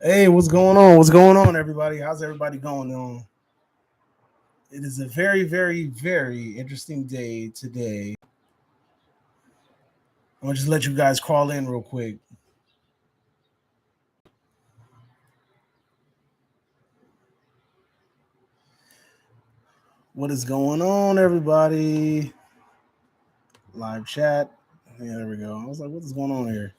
Hey, what's going on? What's going on, everybody? How's everybody going on? It is a very, very, very interesting day today. I'm gonna just let you guys crawl in real quick. What is going on, everybody? Live chat. Yeah, there we go. I was like, what is going on here?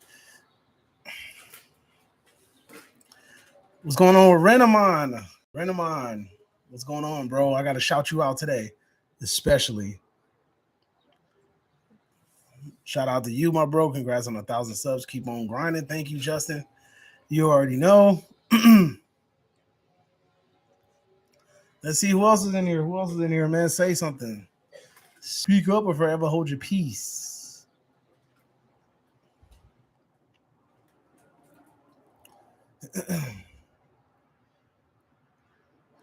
What's going on with Renamon? Renamon, what's going on, bro? I gotta shout you out today, especially. Shout out to you, my bro. Congrats on 1,000 subs. Keep on grinding. Thank you, Justin. You already know. Let's see who else is in here. Who else is in here, man? Say something. Speak up or forever hold your peace.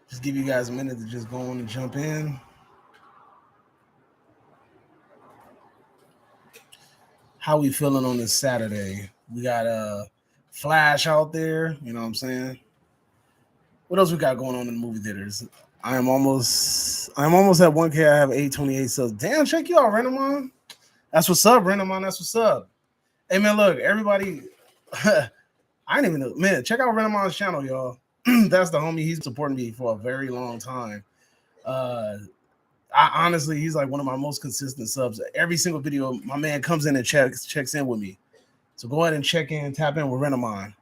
Just give you guys a minute to just go on and jump in. How we feeling on this Saturday? We got a Flash out there. You know what I'm saying? What else we got going on in the movie theaters? I'm almost at 1K. I have 828 subs. Damn, check you out, Renamon. That's what's up, Renamon. That's what's up. Hey man, look, everybody. I didn't even know. Man, check out Renamon's channel, y'all. That's the homie. He's supporting me for a very long time. I honestly, he's like one of my most consistent subs. Every single video, my man comes in and checks in with me. So go ahead and check in, tap in with Renamon.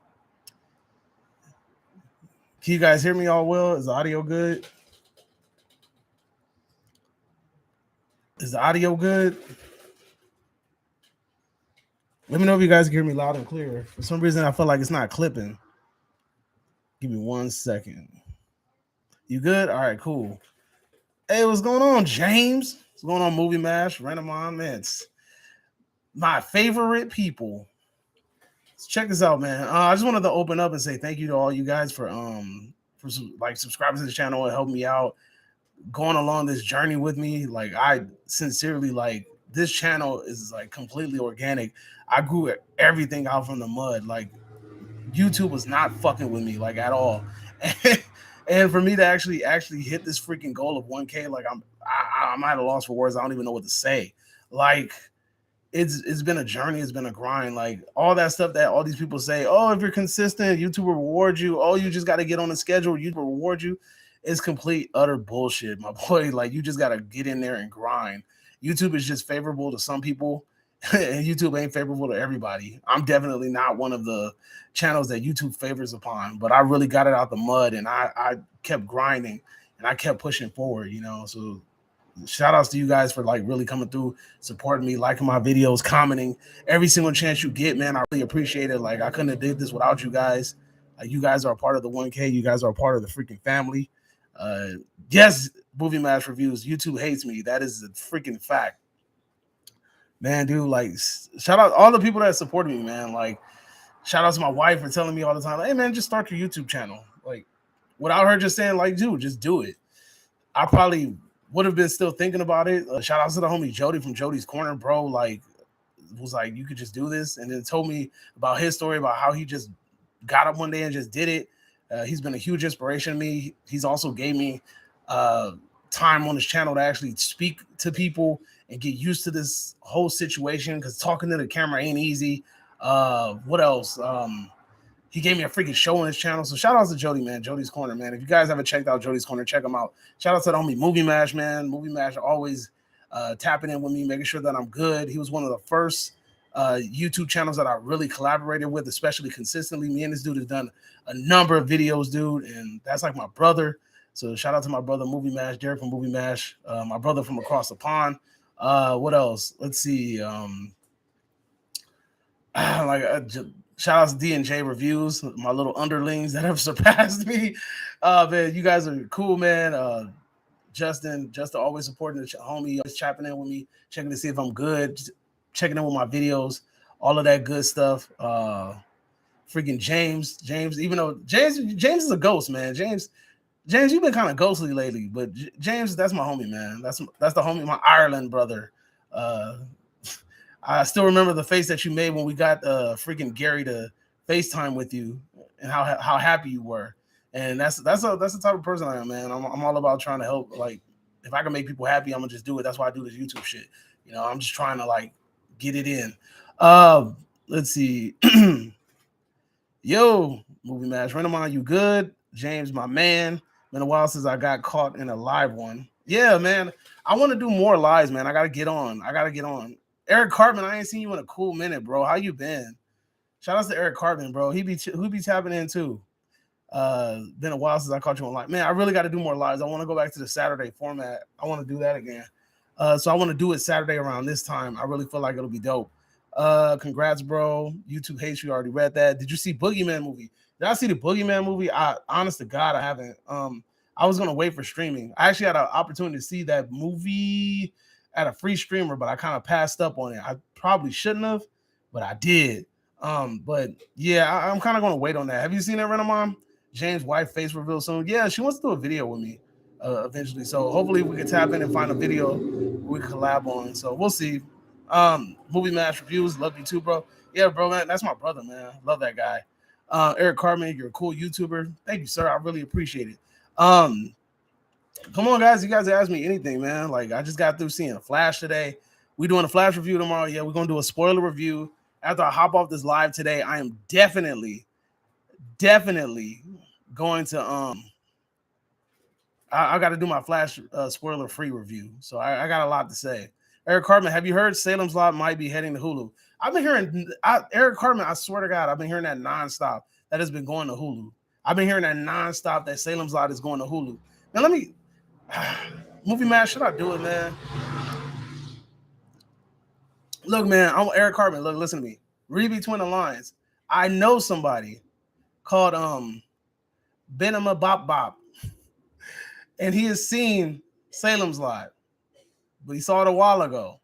Can you guys hear me all well? Is the audio good? Is the audio good? Let me know if you guys can hear me loud and clear. For some reason, I feel like it's not clipping. Give me 1 second. You good? All right, cool. Hey, what's going on, James? What's going on, Movie Mash? Renamon, man. It's my favorite people. Let's check this out, man. I just wanted to open up and say thank you to all you guys for like subscribing to the channel and helping me out, going along this journey with me. Like I sincerely like this channel is like completely organic. I grew everything out from the mud. Like YouTube was not fucking with me like at all. And for me to actually hit this freaking goal of 1K, like I'm at a loss for words. I don't even know what to say. Like it's been a journey, it's been a grind. Like all that stuff that all these people say, oh, if you're consistent, YouTube will reward you. Oh, you just got to get on the schedule, YouTube will reward you. It's complete utter bullshit, my boy. Like you just got to get in there and grind. YouTube is just favorable to some people, and YouTube ain't favorable to everybody. I'm definitely not one of the channels that YouTube favors upon, but I really got it out the mud, and I kept grinding and I kept pushing forward, you know. So shout outs to you guys for like really coming through, supporting me, liking my videos, commenting every single chance you get, man. I really appreciate it. Like I couldn't have did this without you guys. Like you guys are a part of the 1K. You guys are a part of the freaking family. Uh, yes, Movie Match Reviews. YouTube hates me. That is a freaking fact, man. Dude, like shout out all the people that supported me, man. Like shout out to my wife for telling me all the time, hey man, just start your YouTube channel. Like without her just saying like, dude, just do it. I probably would have been still thinking about it. Shout out to the homie Jody from Jody's Corner, bro. Like, was like, you could just do this, and then told me about his story about how he just got up one day and just did it. He's been a huge inspiration to me. He's also gave me time on his channel to actually speak to people and get used to this whole situation because talking to the camera ain't easy. What else? He gave me a freaking show on his channel. So shout out to Jody, man. Jody's Corner, man. If you guys haven't checked out Jody's Corner, check him out. Shout out to the homie Movie Mash, man. Movie Mash always tapping in with me, making sure that I'm good. He was one of the first YouTube channels that I really collaborated with, especially consistently. Me and this dude have done a number of videos, dude, and that's like my brother. So shout out to my brother Movie Mash, Derek from Movie Mash, my brother from across the pond. What else? Let's see. Shout out to D&J Reviews, my little underlings that have surpassed me. Man, you guys are cool, man. Justin always supporting the homie, always chapping in with me, checking to see if I'm good, checking in with my videos, all of that good stuff. Freaking James, even though James is a ghost, man. James, you've been kind of ghostly lately, but James, that's my homie, man. That's the homie, my Ireland brother. I still remember the face that you made when we got freaking Gary to FaceTime with you. and how happy you were. And that's the type of person I am, man. I'm all about trying to help. Like, if I can make people happy, I'm gonna just do it. That's why I do this YouTube shit. You know, I'm just trying to like get it in. Let's see. Yo, movie match. Renamon, you good? James, my man. Been a while since I got caught in a live one. Yeah, man. I want to do more lives, man. I gotta get on. Eric Cartman, I ain't seen you in a cool minute, bro. How you been? Shout out to Eric Cartman, bro. He be tapping in too. Been a while since I caught you on live. Man, I really got to do more lives. I want to go back to the Saturday format. I want to do that again. So I want to do it Saturday around this time. I really feel like it'll be dope. Congrats, bro. YouTube hates you. Already read that. Did you see Boogeyman movie? Did I see the Boogeyman movie? Honest to God, I haven't. I was gonna wait for streaming. I actually had an opportunity to see that movie at a free streamer, but I kind of passed up on it. I probably shouldn't have, but I did. But yeah, I'm kind of gonna wait on that. Have you seen that, Renamon? James' wife face reveal soon. Yeah, she wants to do a video with me eventually. So hopefully we can tap in and find a video we can collab on. So we'll see. Movie match reviews. Love you too, bro. Yeah, bro, man. That's my brother, man. Love that guy. Eric Cartman, you're a cool YouTuber. Thank you, sir. I really appreciate it. Come on, guys. You guys ask me anything, man. Like, I just got through seeing a Flash today. We doing a Flash review tomorrow. Yeah, we're gonna do a spoiler review. After I hop off this live today, I am definitely going to I got to do my Flash spoiler free review. So I got a lot to say. Eric Cartman, have you heard Salem's Lot might be heading to Hulu? I've been hearing Eric Cartman. I swear to God, I've been hearing that nonstop. That has been going to Hulu. I've been hearing that nonstop that Salem's Lot is going to Hulu. Now let me movie match. Should I do it, man? Look, man, I'm Eric Cartman. Look, listen to me. Read between the lines. I know somebody called Benema Bop Bop, and he has seen Salem's Lot, but he saw it a while ago,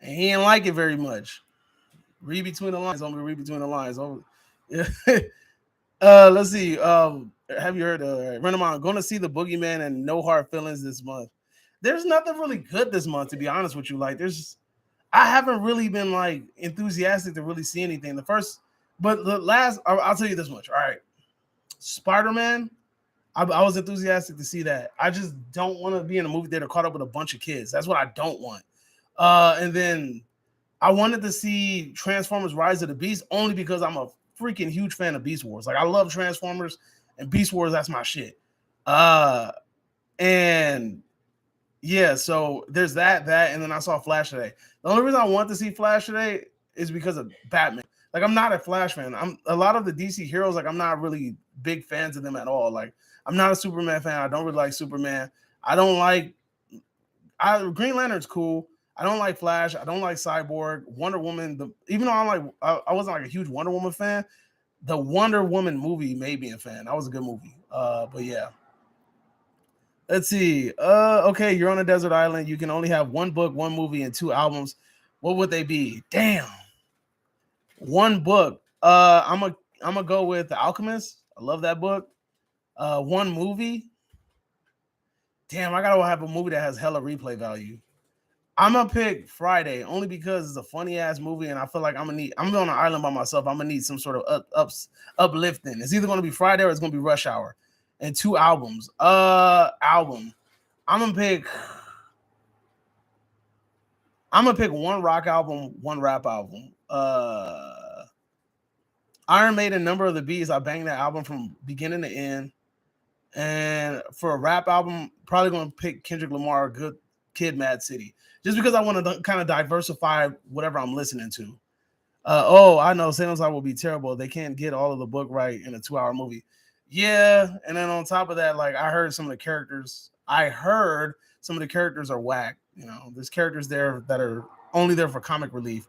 and he didn't like it very much. Read between the lines. I'm gonna read between the lines. Let's see. Have you heard Renamon going to see the Boogeyman and No Hard Feelings this month? There's nothing really good this month, to be honest with you. Like, I haven't really been like enthusiastic to really see anything. But the last, I'll tell you this much. All right, Spider-Man. I was enthusiastic to see that. I just don't want to be in a movie theater caught up with a bunch of kids. That's what I don't want. And then I wanted to see Transformers: Rise of the Beast only because I'm a freaking huge fan of Beast Wars. Like, I love Transformers and Beast Wars. That's my shit. And yeah, so there's that, and then I saw Flash today. The only reason I want to see Flash today is because of Batman. Like, I'm not a Flash fan. I'm a lot of the DC heroes, like, I'm not really big fans of them at all. Like, I'm not a Superman fan. I don't really like Superman. Green Lantern's cool. I don't like Flash. I don't like Cyborg. Wonder Woman. Even though I wasn't like a huge Wonder Woman fan, the Wonder Woman movie made me a fan. That was a good movie. But yeah. Let's see. Okay, you're on a desert island. You can only have one book, one movie, and 2 albums. What would they be? Damn. One book. I'm gonna go with The Alchemist. I love that book. One movie. Damn, I gotta have a movie that has hella replay value. I'm gonna pick Friday only because it's a funny ass movie, and I feel like I'm on an island by myself. I'm gonna need some sort of uplifting. It's either gonna be Friday or it's gonna be Rush Hour. And 2 albums. Album. I'm gonna pick one rock album, one rap album. Iron Maiden, Number of the Beast. I banged that album from beginning to end. And for a rap album, probably gonna pick Kendrick Lamar, Good Kid, Mad City, just because I want to kind of diversify whatever I'm listening to. I know Salem's Lot will be terrible. They can't get all of the book right in a 2-hour movie. Yeah, and then on top of that, like, I heard some of the characters are whack. You know, there's characters there that are only there for comic relief.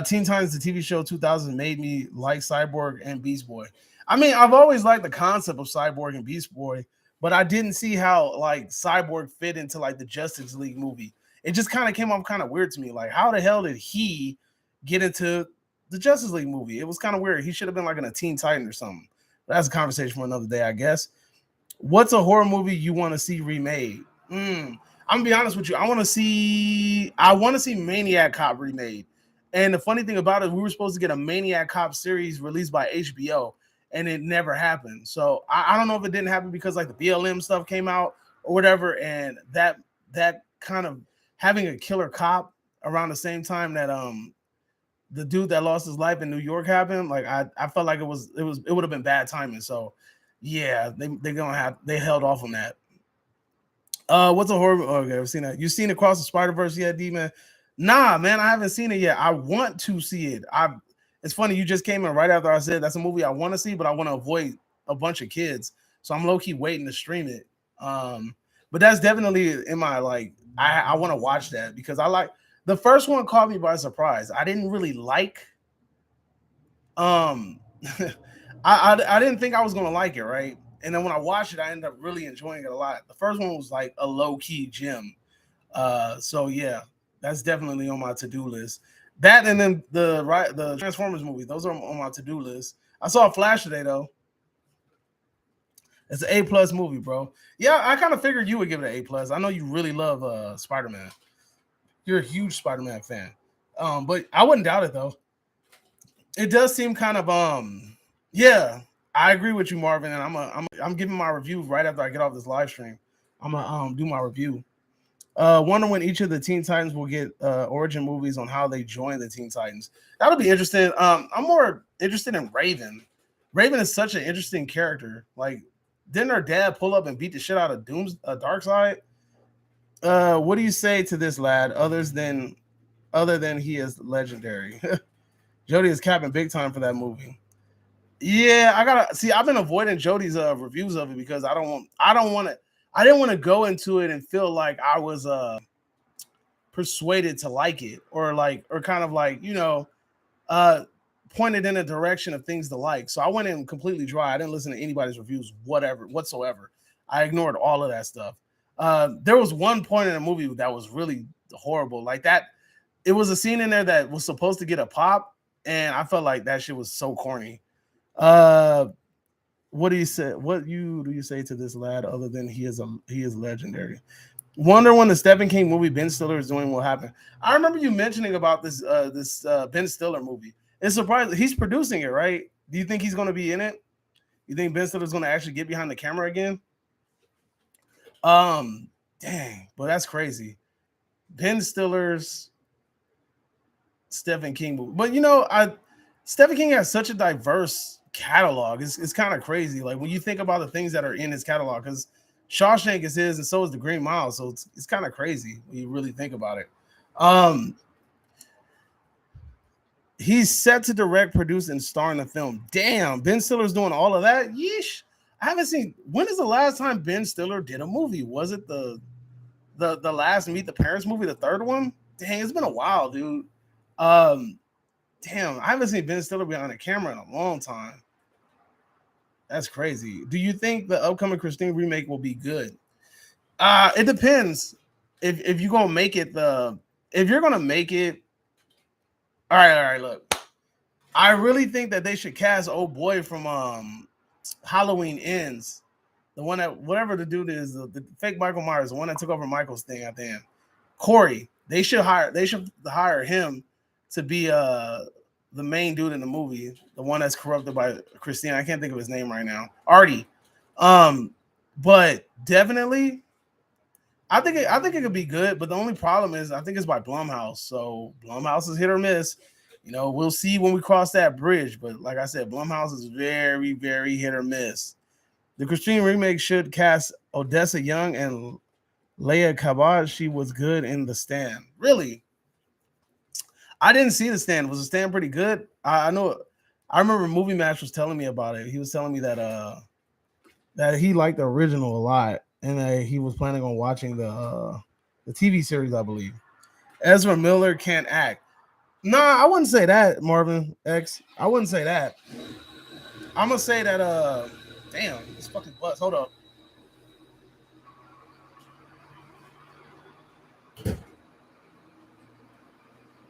Teen Titans, the TV show 2000, made me like Cyborg and Beast Boy. I mean, I've always liked the concept of Cyborg and Beast Boy, but I didn't see how like Cyborg fit into like the Justice League movie. It just kind of came off kind of weird to me. Like, how the hell did he get into the Justice League movie? It was kind of weird. He should have been like in a Teen Titan or something. That's a conversation for another day, I guess. What's a horror movie you want to see remade? I'm gonna be honest with you. I want to see Maniac Cop remade. And the funny thing about it, we were supposed to get a Maniac Cop series released by HBO, and it never happened. So I don't know if it didn't happen because like the BLM stuff came out or whatever, and that kind of having a killer cop around the same time that the dude that lost his life in New York happened. Like I felt like it would have been bad timing. So yeah, they held off on that. What's a horror? Okay, I've seen that. You seen Across the Spider Verse yet, D man? Nah, man, I haven't seen it yet. I want to see it. It's funny you just came in right after I said that's a movie I want to see, but I want to avoid a bunch of kids, so I'm low key waiting to stream it. But that's definitely in my like. I want to watch that because I like the first one caught me by surprise. I didn't really like. Um, I didn't think I was gonna like it, right? And then when I watched it, I ended up really enjoying it a lot. The first one was like a low key gem. So yeah, that's definitely on my to do list. That and then the Transformers movie, those are on my to do list. I saw Flash today though. It's an A+ movie, bro. Yeah, I kind of figured you would give it an A+. I know you really love Spider-Man. You're a huge Spider-Man fan. But I wouldn't doubt it though. It does seem kind of yeah, I agree with you, Marvin, and I'm giving my review right after I get off this live stream. I'm gonna do my review. Wonder when each of the Teen Titans will get origin movies on how they join the Teen Titans. That'll be interesting. I'm more interested in Raven. Raven is such an interesting character. Like, didn't her dad pull up and beat the shit out of Darkseid? What do you say to this lad? Other than he is legendary. Jody is capping big time for that movie. Yeah, I gotta see. I've been avoiding Jody's reviews of it because I didn't want to go into it and feel like I was persuaded to like it or kind of like pointed in a direction of things to like. So I went in completely dry. I didn't listen to anybody's reviews whatsoever. I ignored all of that stuff. There was one point in the movie that was really horrible, like that. It was a scene in there that was supposed to get a pop, and I felt like that shit was so corny. What do you say? What do you say to this lad other than he is legendary? Wonder when the Stephen King movie Ben Stiller is doing will happen. I remember you mentioning about this Ben Stiller movie. It's surprising he's producing it, right? Do you think he's going to be in it? You think Ben Stiller's going to actually get behind the camera again? Dang, but that's crazy. Ben Stiller's Stephen King movie, but Stephen King has such a diverse catalog. It's kind of crazy. Like when you think about the things that are in his catalog, because Shawshank is his, and so is The Green Mile. So it's kind of crazy when you really think about it. He's set to direct, produce, and star in the film. Damn, Ben Stiller's doing all of that. Yeesh. I haven't seen. When is the last time Ben Stiller did a movie? Was it the last Meet the Parents movie, the third one? Dang, it's been a while, dude. Damn, I haven't seen Ben Stiller behind a camera in a long time. That's crazy. Do you think the upcoming Christine remake will be good? It depends. If you're gonna make it if you're gonna make it, all right. Look, I really think that they should cast old boy from Halloween Ends, the one that whatever the dude is, the fake Michael Myers, the one that took over Michael's thing at the end. Corey, they should hire him to be the main dude in the movie, the one that's corrupted by Christina. I can't think of his name right now. Artie. But definitely, I think it could be good. But the only problem is I think it's by Blumhouse. So Blumhouse is hit or miss. We'll see when we cross that bridge. But like I said, Blumhouse is very, very hit or miss. The Christine remake should cast Odessa Young and Leia Kabad. She was good in The Stand. Really? I didn't see The Stand. Was The Stand pretty good? I know. I remember Movie Match was telling me about it. He was telling me that he liked the original a lot, and that he was planning on watching the TV series, I believe. Ezra Miller can't act. Nah, I wouldn't say that, Marvin X. I wouldn't say that. I'm gonna say that. Damn, this fucking bus. Hold up.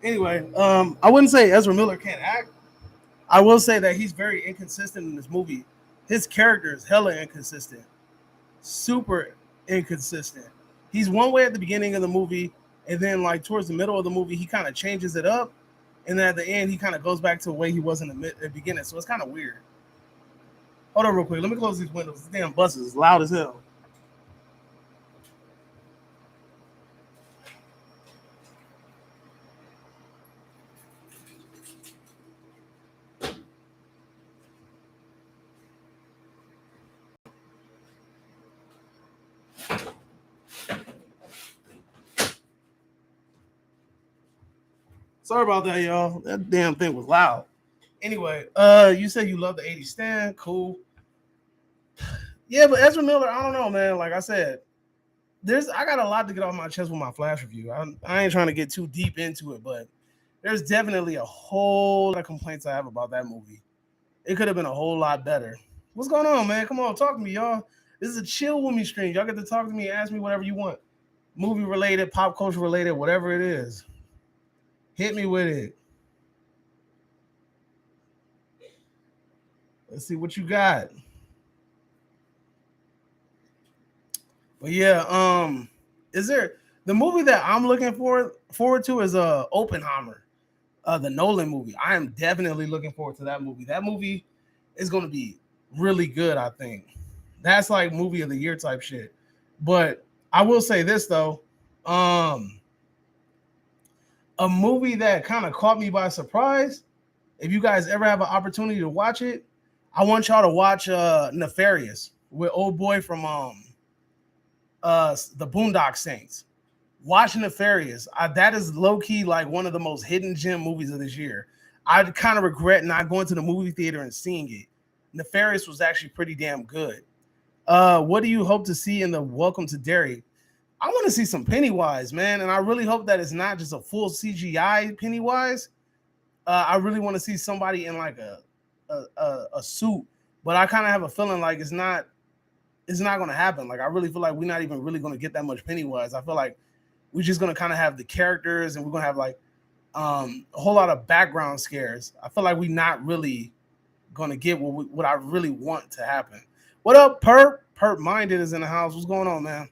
Anyway, I wouldn't say Ezra Miller can't act. I will say that he's very inconsistent in this movie. His character is hella inconsistent, super inconsistent. He's one way at the beginning of the movie, and then like towards the middle of the movie, he kind of changes it up, and then at the end, he kind of goes back to the way he was in the beginning. So it's kind of weird. Hold on real quick. Let me close these windows. This damn bus is loud as hell. Sorry about that, y'all. That damn thing was loud. Anyway, you said you love the 80s stand. Cool. Yeah, but Ezra Miller, I don't know, man. Like I said, I got a lot to get off my chest with my Flash review. I ain't trying to get too deep into it, but there's definitely a whole lot of complaints I have about that movie. It could have been a whole lot better. What's going on, man? Come on, talk to me, y'all. This is a chill with me stream. Y'all get to talk to me, ask me whatever you want. Movie related, pop culture related, whatever it is. Hit me with it. Let's see what you got. But yeah, is there the movie that I'm looking forward to is Oppenheimer, the Nolan movie. I am definitely looking forward to that movie. That movie is going to be really good. I think that's like movie of the year type shit. But I will say this though, a movie that kind of caught me by surprise. If you guys ever have an opportunity to watch it, I want y'all to watch Nefarious with old boy from the Boondock Saints. Watch Nefarious. That is low key like one of the most hidden gem movies of this year. I kind of regret not going to the movie theater and seeing it. Nefarious was actually pretty damn good. What do you hope to see in the Welcome to Derry? I want to see some Pennywise, man, and I really hope that it's not just a full CGI Pennywise. I really want to see somebody in like a suit, but I kind of have a feeling like it's not going to happen. Like I really feel like we're not even really going to get that much Pennywise. I feel like we're just going to kind of have the characters, and we're going to have like a whole lot of background scares. I feel like we're not really going to get what I really want to happen. What up, Perp? Perp Minded is in the house. What's going on, man?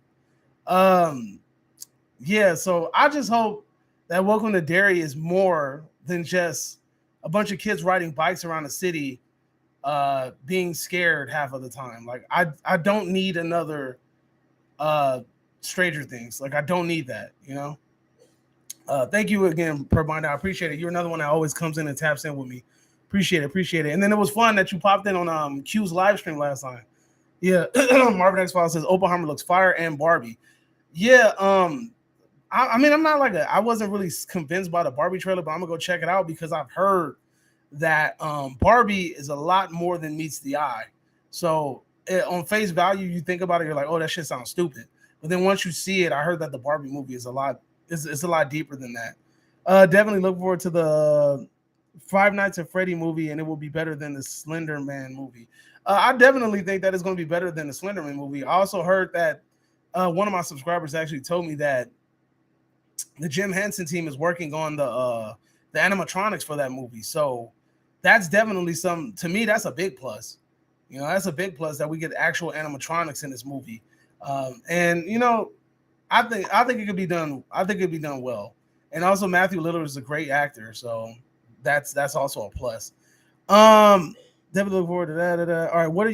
Yeah, so I just hope that Welcome to Derry is more than just a bunch of kids riding bikes around the city being scared half of the time. Like I don't need another Stranger Things. Like I don't need that, you know. Thank you again, Perp Minded. I appreciate it. You're another one that always comes in and taps in with me. Appreciate it. And then it was fun that you popped in on Q's live stream last time. Yeah, Marvin X File says Oppenheimer looks fire and Barbie. Yeah, I mean, I'm not like I wasn't really convinced by the Barbie trailer, but I'm gonna go check it out because I've heard that Barbie is a lot more than meets the eye. So on face value, you think about it, you're like, oh, that shit sounds stupid. But then once you see it, I heard that the Barbie movie is it's a lot deeper than that. Definitely look forward to the Five Nights at Freddy movie, and it will be better than the Slender Man movie. I definitely think that it's going to be better than the Slender Man movie. I also heard that one of my subscribers actually told me that the Jim Henson team is working on the animatronics for that movie. So that's definitely to me, that's a big plus. You know, that's a big plus that we get actual animatronics in this movie. And you know, I think it could be done. I think it'd be done well. And also Matthew Lillard is a great actor, so that's also a plus. Definitely look forward to that. All right, what are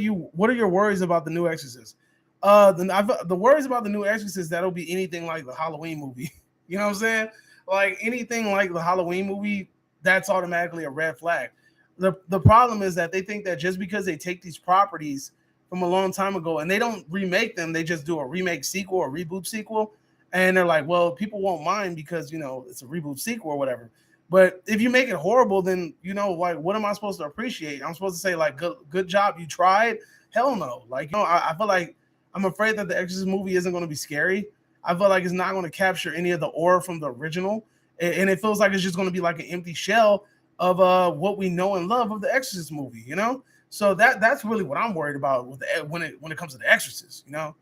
your worries about the new Exorcist? The worries about the new Exorcist, that'll be anything like the Halloween movie. You know what I'm saying? Like anything like the Halloween movie, that's automatically a red flag. The problem is that they think that just because they take these properties from a long time ago and they don't remake them, they just do a remake sequel or reboot sequel, and they're like, well, people won't mind because, you know, it's a reboot sequel or whatever. But if you make it horrible, then, you know, like, what am I supposed to appreciate? I'm supposed to say like, good job, you tried. Hell no. Like, you know, I feel like I'm afraid that the Exorcist movie isn't going to be scary. I feel like it's not going to capture any of the aura from the original, and it feels like it's just going to be like an empty shell of what we know and love of the Exorcist movie, you know. So that's really what I'm worried about when it comes to the Exorcist, you know.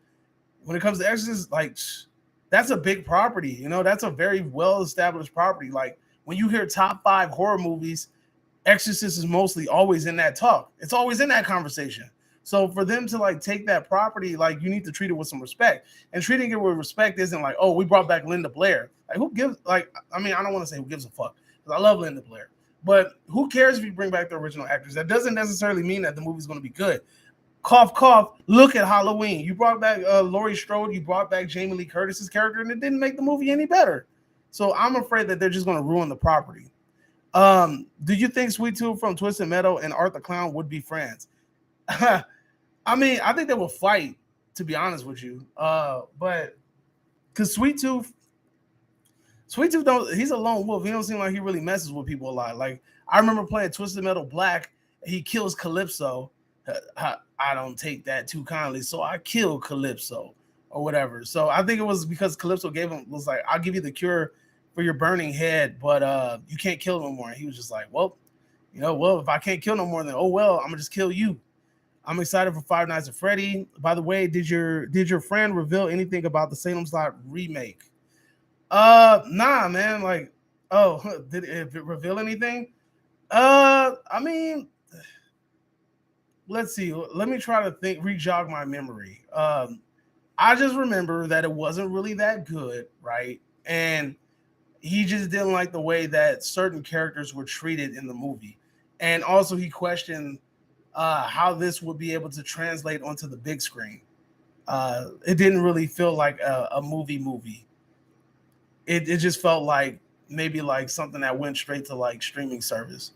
When it comes to Exorcist, like that's a big property, you know. That's a very well established property. Like when you hear top 5 horror movies, Exorcist is mostly always in that talk. It's always in that conversation. So for them to like take that property, like you need to treat it with some respect. And treating it with respect isn't like, oh, we brought back Linda Blair. Like who gives? Like I mean, I don't want to say who gives a fuck because I love Linda Blair. But who cares if you bring back the original actors? That doesn't necessarily mean that the movie's going to be good. Cough, cough. Look at Halloween. You brought back Laurie Strode. You brought back Jamie Lee Curtis's character, and it didn't make the movie any better. So I'm afraid that they're just going to ruin the property. Do you think Sweet Tooth from Twisted Metal and Art the Clown would be friends? I mean, I think they will fight, to be honest with you. But because Sweet Tooth don't, he's a lone wolf. He don't seem like he really messes with people a lot. Like I remember playing Twisted Metal Black. He kills Calypso. I don't take that too kindly, so I kill Calypso or whatever. So I think it was because Calypso was like, I'll give you the cure for your burning head, but you can't kill no more. And he was just like, well, if I can't kill no more, then oh well, I'm gonna just kill you. I'm excited for Five Nights at Freddy. By the way, did your friend reveal anything about the Salem Slot remake? Nah, man. Like, oh, did it reveal anything? I mean, let's see. Let me try to re-jog my memory. I just remember that it wasn't really that good, right? And he just didn't like the way that certain characters were treated in the movie. And also he questioned how this would be able to translate onto the big screen. It didn't really feel like a movie. It just felt like maybe like something that went straight to like streaming service.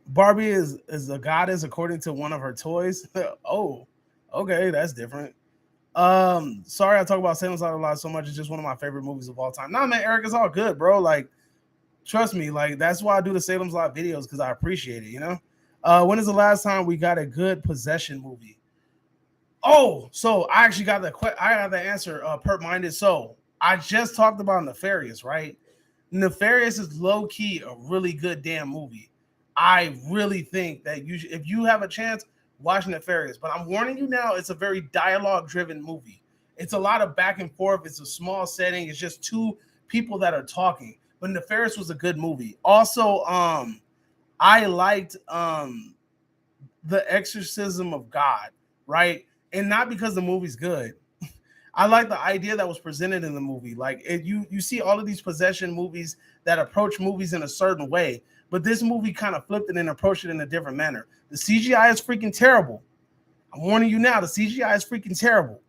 Barbie is a goddess according to one of her toys. Oh, okay, that's different. Sorry I talk about Salem's Lot a lot so much. It's just one of my favorite movies of all time. Nah, man, Eric, it's all good, bro. Like, trust me, like that's why I do the Salem's Lot videos because I appreciate it. When is the last time we got a good possession movie? Oh, so I actually got the answer. Perp minded. So I just talked about Nefarious, right? Nefarious is low key a really good damn movie. I really think that if you have a chance, watch Nefarious. But I'm warning you now, it's a very dialogue driven movie. It's a lot of back and forth. It's a small setting. It's just two people that are talking. But Nefarious was a good movie. Also, I liked The Exorcism of God, right? And not because the movie's good. I like the idea that was presented in the movie. Like you see all of these possession movies that approach movies in a certain way, but this movie kind of flipped it and approached it in a different manner. The CGI is freaking terrible. I'm warning you now, the CGI is freaking terrible.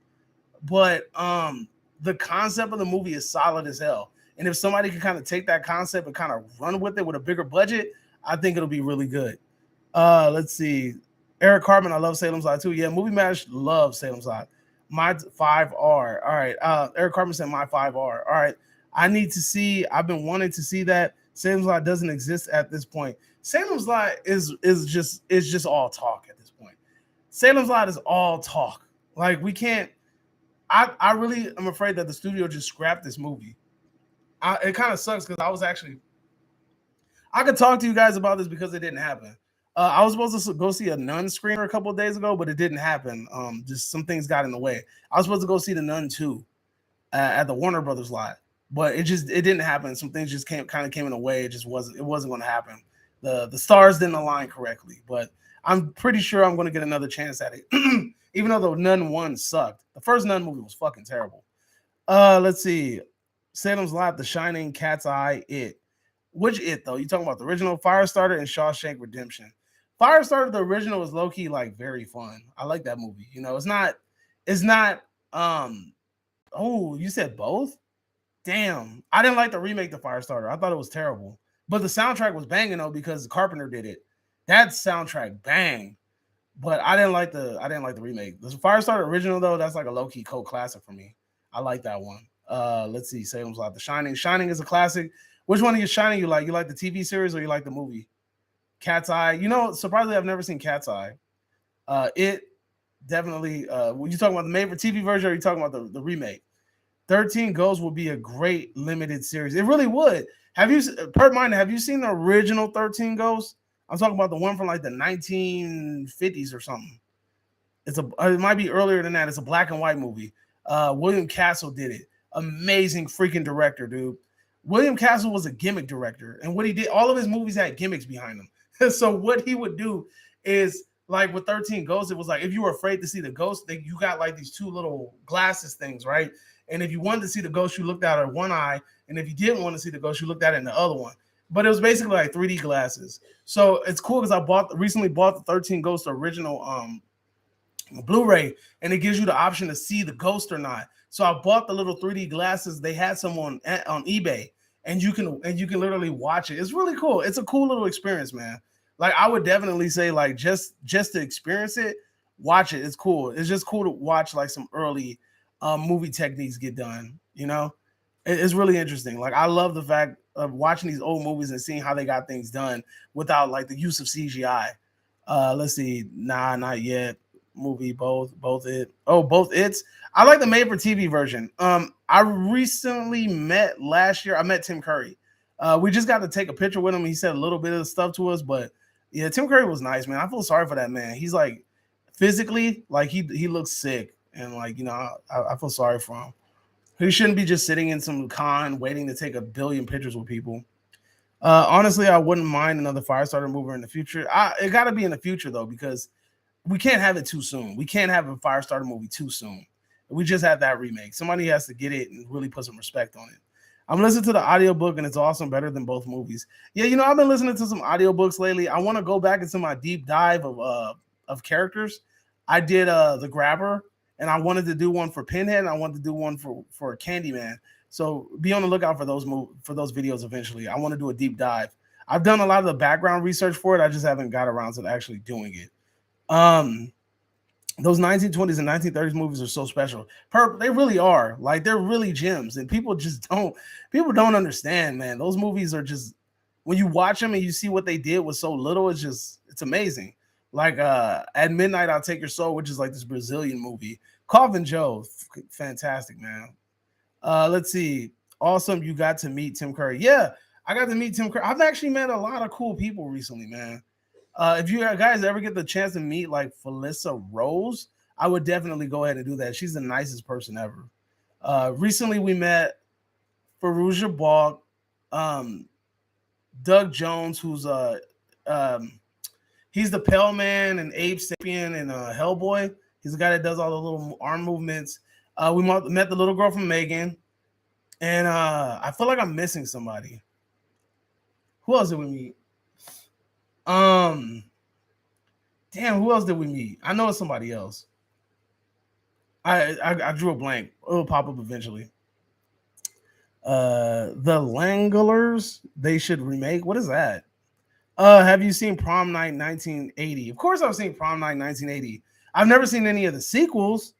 But the concept of the movie is solid as hell. And if somebody can kind of take that concept and kind of run with it with a bigger budget, I think it'll be really good. Let's see. Eric Cartman, I love Salem's Lot too. Yeah, Movie Mash loves Salem's Lot. My 5R. All right. Eric Cartman said my 5R. All right. I've been wanting to see that. Salem's Lot doesn't exist at this point. Salem's Lot is just all talk at this point. Salem's Lot is all talk. Like we can't. I really am afraid that the studio just scrapped this movie. It kind of sucks because I could talk to you guys about this because it didn't happen. I was supposed to go see a Nun screener a couple of days ago, but it didn't happen. Just some things got in the way. I was supposed to go see the Nun 2 at the Warner Brothers lot, but it didn't happen. Some things just came in the way. It wasn't going to happen. The stars didn't align correctly, but I'm pretty sure I'm going to get another chance at it. Even though the Nun 1 sucked. The first Nun movie was fucking terrible. Let's see. Salem's Lot, The Shining, Cat's Eye, It. Which It though? You talking about the original Firestarter and Shawshank Redemption? Firestarter, the original, was low key like very fun. I like that movie. It's not. Oh, you said both? Damn, I didn't like the remake to Firestarter. I thought it was terrible, but the soundtrack was banging though because Carpenter did it. That soundtrack bang, but I didn't like the remake. The Firestarter original though, that's like a low key cult classic for me. I like that one. Let's see, Salem's Lot, The Shining. Shining is a classic. Which one of you Shining you like? You like the TV series or you like the movie? Cat's Eye. Surprisingly, I've never seen Cat's Eye. It definitely. Were you talking about the made for TV version or are you talking about the remake? 13 Ghosts would be a great limited series. It really would. Have you seen the original 13 Ghosts? I'm talking about the one from like the 1950s or something. It might be earlier than that. It's a black and white movie. William Castle did it. Amazing freaking director, dude. William Castle was a gimmick director, and what he did, all of his movies had gimmicks behind them. So what he would do is, like with 13 Ghosts, it was like if you were afraid to see the ghost, you got like these two little glasses things, right? And if you wanted to see the ghost, you looked out at one eye, and if you didn't want to see the ghost, you looked at it in the other one. but it was basically like 3D glasses. So it's cool because I recently bought the 13 Ghost original Blu-ray, and it gives you the option to see the ghost or not. So I bought the little 3D glasses. They had some on eBay, and you can literally watch it. It's really cool. It's a cool little experience, man. Like I would definitely say, like just to experience it, watch it. It's cool. It's just cool to watch like some early movie techniques get done. It's really interesting. Like I love the fact of watching these old movies and seeing how they got things done without like the use of CGI. Let's see. Nah, not yet. Movie, both it's. I like the made for TV version. I recently met last year. I met Tim Curry. We just got to take a picture with him. He said a little bit of the stuff to us, but yeah, Tim Curry was nice, man. I feel sorry for that man. He's like physically, like he looks sick, and like I feel sorry for him. He shouldn't be just sitting in some con waiting to take a billion pictures with people. Honestly, I wouldn't mind another Firestarter mover in the future. It got to be in the future though, because we can't have it too soon. We can't have a Firestarter movie too soon. We just had that remake. Somebody has to get it and really put some respect on it. I'm listening to the audiobook and it's awesome, better than both movies. Yeah, I've been listening to some audiobooks lately. I want to go back into my deep dive of characters. I did The Grabber, and I wanted to do one for Pinhead, and I wanted to do one for Candyman. So be on the lookout for those videos eventually. I want to do a deep dive. I've done a lot of the background research for it. I just haven't got around to actually doing it. Those 1920s and 1930s movies are so special. They really are. Like they're really gems, and people don't understand, man. Those movies are just, when you watch them and you see what they did with so little, it's amazing. Like At Midnight I'll Take Your Soul, which is like this Brazilian movie. Coffin Joe, fantastic, man. Let's see. Awesome, you got to meet Tim Curry. Yeah, I got to meet Tim Curry. I've actually met a lot of cool people recently, man. If you guys ever get the chance to meet like Felissa Rose, I would definitely go ahead and do that. She's the nicest person ever. Recently we met Farouja Balk, Doug Jones, who's he's the Pale Man and Abe Sapien and Hellboy. He's the guy that does all the little arm movements. We met the little girl from Megan, and I feel like I'm missing somebody. Who else did we meet? Damn, who else did we meet? I know it's somebody else. I drew a blank. It'll pop up eventually. The Langlers, they should remake. What is that? Have you seen Prom Night 1980? Of course I've seen Prom Night 1980. I've never seen any of the sequels,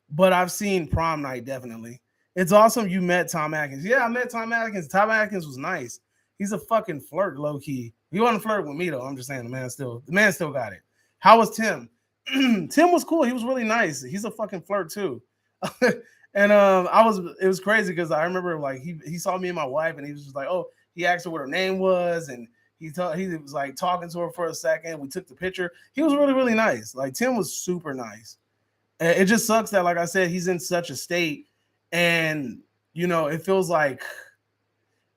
but I've seen Prom Night definitely. It's awesome you met Tom Atkins. Yeah, I met Tom Atkins. Tom Atkins was nice. He's a fucking flirt, low key. He wasn't flirting with me though. I'm just saying the man still got it. How was Tim? Tim was cool. He was really nice. He's a fucking flirt too. And it was crazy because I remember like he saw me and my wife and he was just like, oh, he asked her what her name was, and he was like talking to her for a second. We took the picture. He was really, really nice. Like Tim was super nice. It just sucks that, like I said, he's in such a state, and it feels like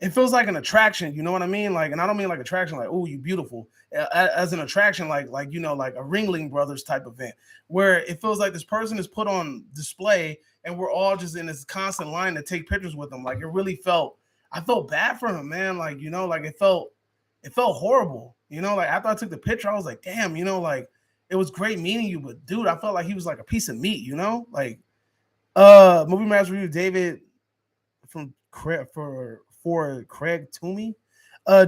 an attraction. You know what I mean? Like, and I don't mean like attraction, like, oh, you beautiful, as an attraction, like like a Ringling Brothers type event, where it feels like this person is put on display, and we're all just in this constant line to take pictures with them. Like, I felt bad for him, man. Like, like it felt horrible. Like after I took the picture, I was like, damn, like it was great meeting you, but dude, I felt like he was like a piece of meat, like Movie Master Review, David from Craig Toomey.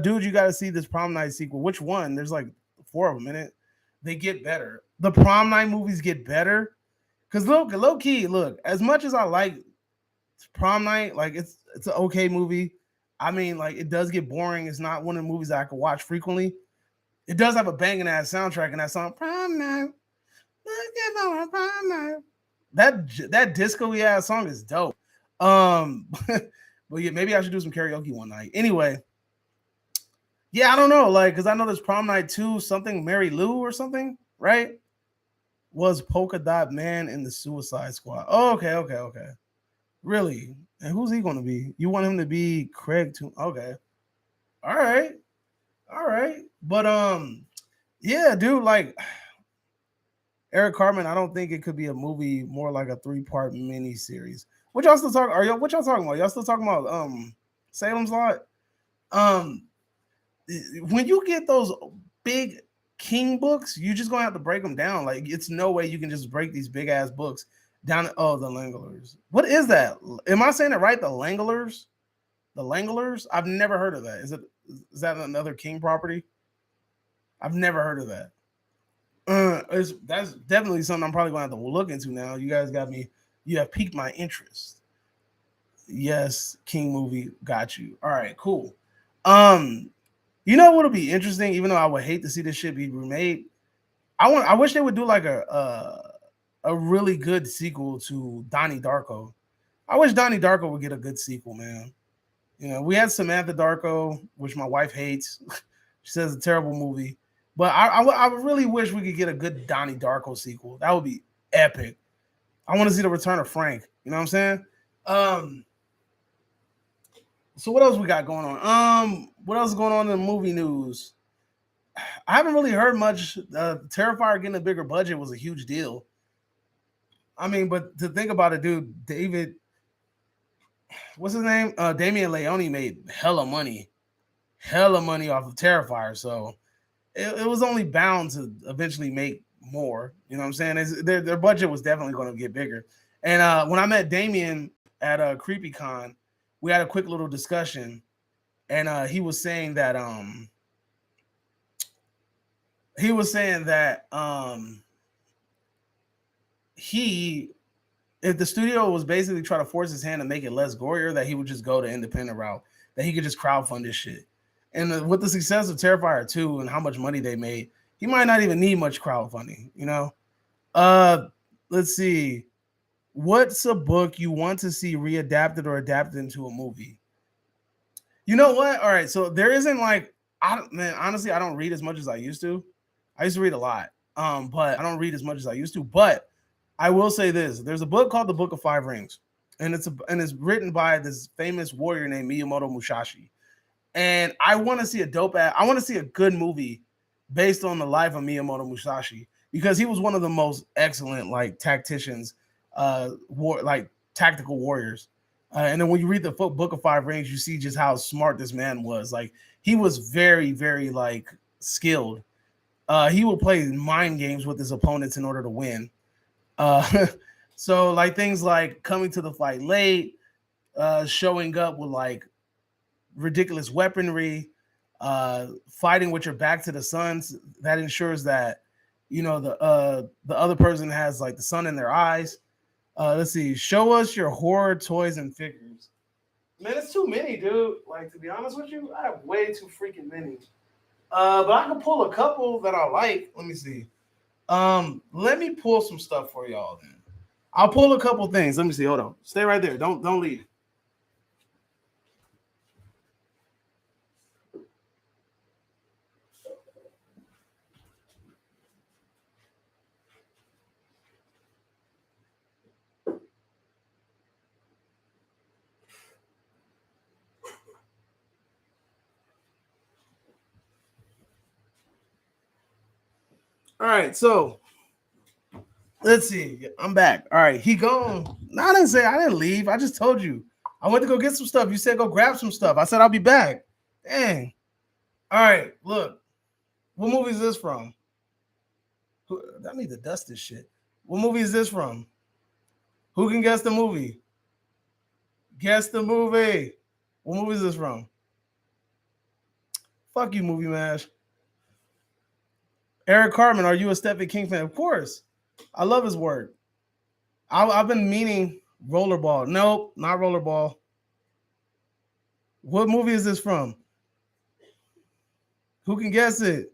Dude, you got to see this Prom Night sequel. Which one? There's like 4 of them in it. They get better. The Prom Night movies get better. Because low key, look, as much as I like Prom Night, like it's an okay movie. I mean, like it does get boring. It's not one of the movies that I could watch frequently. It does have a banging ass soundtrack, and that song, Prom Night, Prom Night. That disco-y ass song is dope. But yeah, maybe I should do some karaoke one night. Anyway, yeah, I don't know, like, because I know there's Prom Night 2, something Mary Lou or something, right? Was Polka Dot Man in the Suicide Squad. Oh, okay. Really? And who's he going to be? You want him to be Craig too? Okay. All right. But yeah, dude, like Eric Cartman, I don't think it could be a movie, more like a 3-part mini series. What y'all still talking? What y'all talking about? Y'all still talking about Salem's Lot? when you get those big King books, you just gonna have to break them down. Like it's no way you can just break these big ass books down. Oh, the Langlers. What is that? Am I saying it right? The Langlers? The Langlers? I've never heard of that. Is that another King property? I've never heard of that. That's definitely something I'm probably gonna have to look into now. You guys got me. You have piqued my interest. Yes, King movie. Got you. All right, cool. Um, you know what'll be interesting? Even though I would hate to see this shit be remade, I wish they would do like a really good sequel to Donnie Darko. I wish Donnie Darko would get a good sequel, man. You know, we had Samantha Darko, which my wife hates. She says it's a terrible movie. But I really wish we could get a good Donnie Darko sequel. That would be epic. I want to see the return of Frank. You know what I'm saying? Um, so what else we got going on? What else is going on in the movie news? I haven't really heard much. Terrifier getting a bigger budget was a huge deal. I mean, but to think about it, dude, David, what's his name? Damian Leone made hella money off of Terrifier. So it was only bound to eventually make more. You know what I'm saying? Their budget was definitely going to get bigger. And when I met Damien at CreepyCon, we had a quick little discussion, and he was saying that he if the studio was basically trying to force his hand to make it less gorier, that he would just go the independent route, that he could just crowdfund this shit. And with the success of Terrifier 2 and how much money they made, he might not even need much crowdfunding, you know? Let's see. What's a book you want to see readapted or adapted into a movie? You know what? All right, so there isn't like honestly, I don't read as much as I used to. I used to read a lot, but I don't read as much as I used to. But I will say this: there's a book called The Book of Five Rings, and it's written by this famous warrior named Miyamoto Musashi. And I want to see I want to see a good movie based on the life of Miyamoto Musashi, because he was one of the most excellent like tacticians, tactical warriors. And then when you read the Book of Five Rings, you see just how smart this man was. Like he was very, very like skilled. He would play mind games with his opponents in order to win. So like things like coming to the fight late, showing up with like ridiculous weaponry, fighting with your back to the sun. That ensures that the other person has like the sun in their eyes. Let's see. Show us your horror toys and figures. Man, it's too many, dude. Like, to be honest with you, I have way too freaking many. But I can pull a couple that I like. Let me see. Let me pull some stuff for y'all then. I'll pull a couple things. Let me see. Hold on. Stay right there. Don't leave. All right, so let's see. I'm back. All right, he gone. No, I didn't leave. I just told you. I went to go get some stuff. You said go grab some stuff. I said I'll be back. Dang. All right, look. What movie is this from? I need to dust this shit. What movie is this from? Who can guess the movie? Guess the movie. What movie is this from? Fuck you, Movie Mash. Eric Cartman, are you a Stephen King fan? Of course. I love his work. I've been meaning Rollerball. Nope, not Rollerball. What movie is this from? Who can guess it?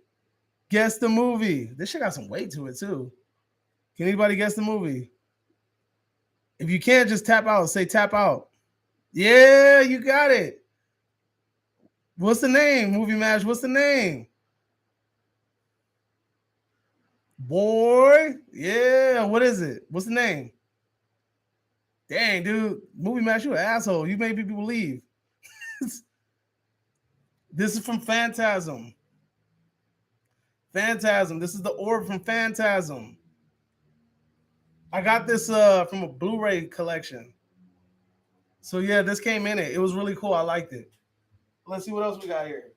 Guess the movie. This shit got some weight to it too. Can anybody guess the movie? If you can't, just tap out. Say tap out. Yeah, you got it. What's the name? Movie Mash. What's the name? Boy. Yeah. What is it? What's the name? Dang, dude. Movie Mash, you an asshole. You made people leave. This is from Phantasm. Phantasm. This is the orb from Phantasm. I got this from a Blu-ray collection. So yeah, this came in it. It was really cool. I liked it. Let's see what else we got here.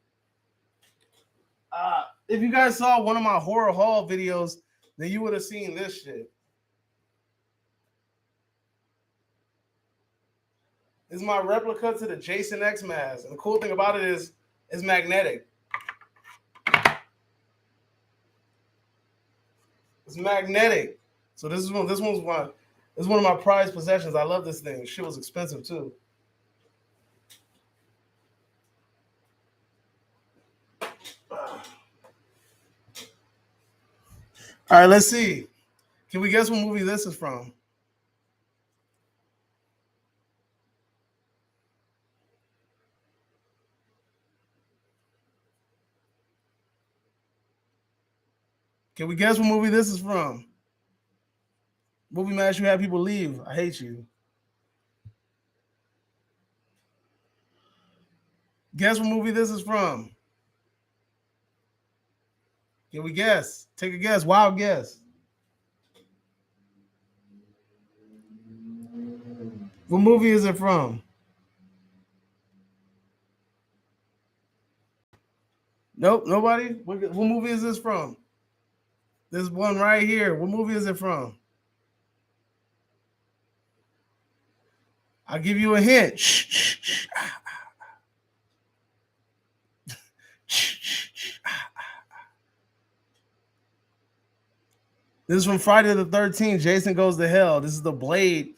If you guys saw one of my horror haul videos, then you would have seen this shit. This is my replica to the Jason X mask. And the cool thing about it is it's magnetic. It's magnetic. So this one's one of my prized possessions. I love this thing. Shit was expensive too. All right, let's see. Can we guess what movie this is from? Can we guess what movie this is from? Movie match, you have people leave. I hate you. Guess what movie this is from? Can we guess? Take a guess. Wild guess. What movie is it from? Nope, nobody. What movie is this from? This one right here. What movie is it from? I'll give you a hint. Shh, shh, shh. This is from Friday the 13th. Jason Goes to Hell. This is the blade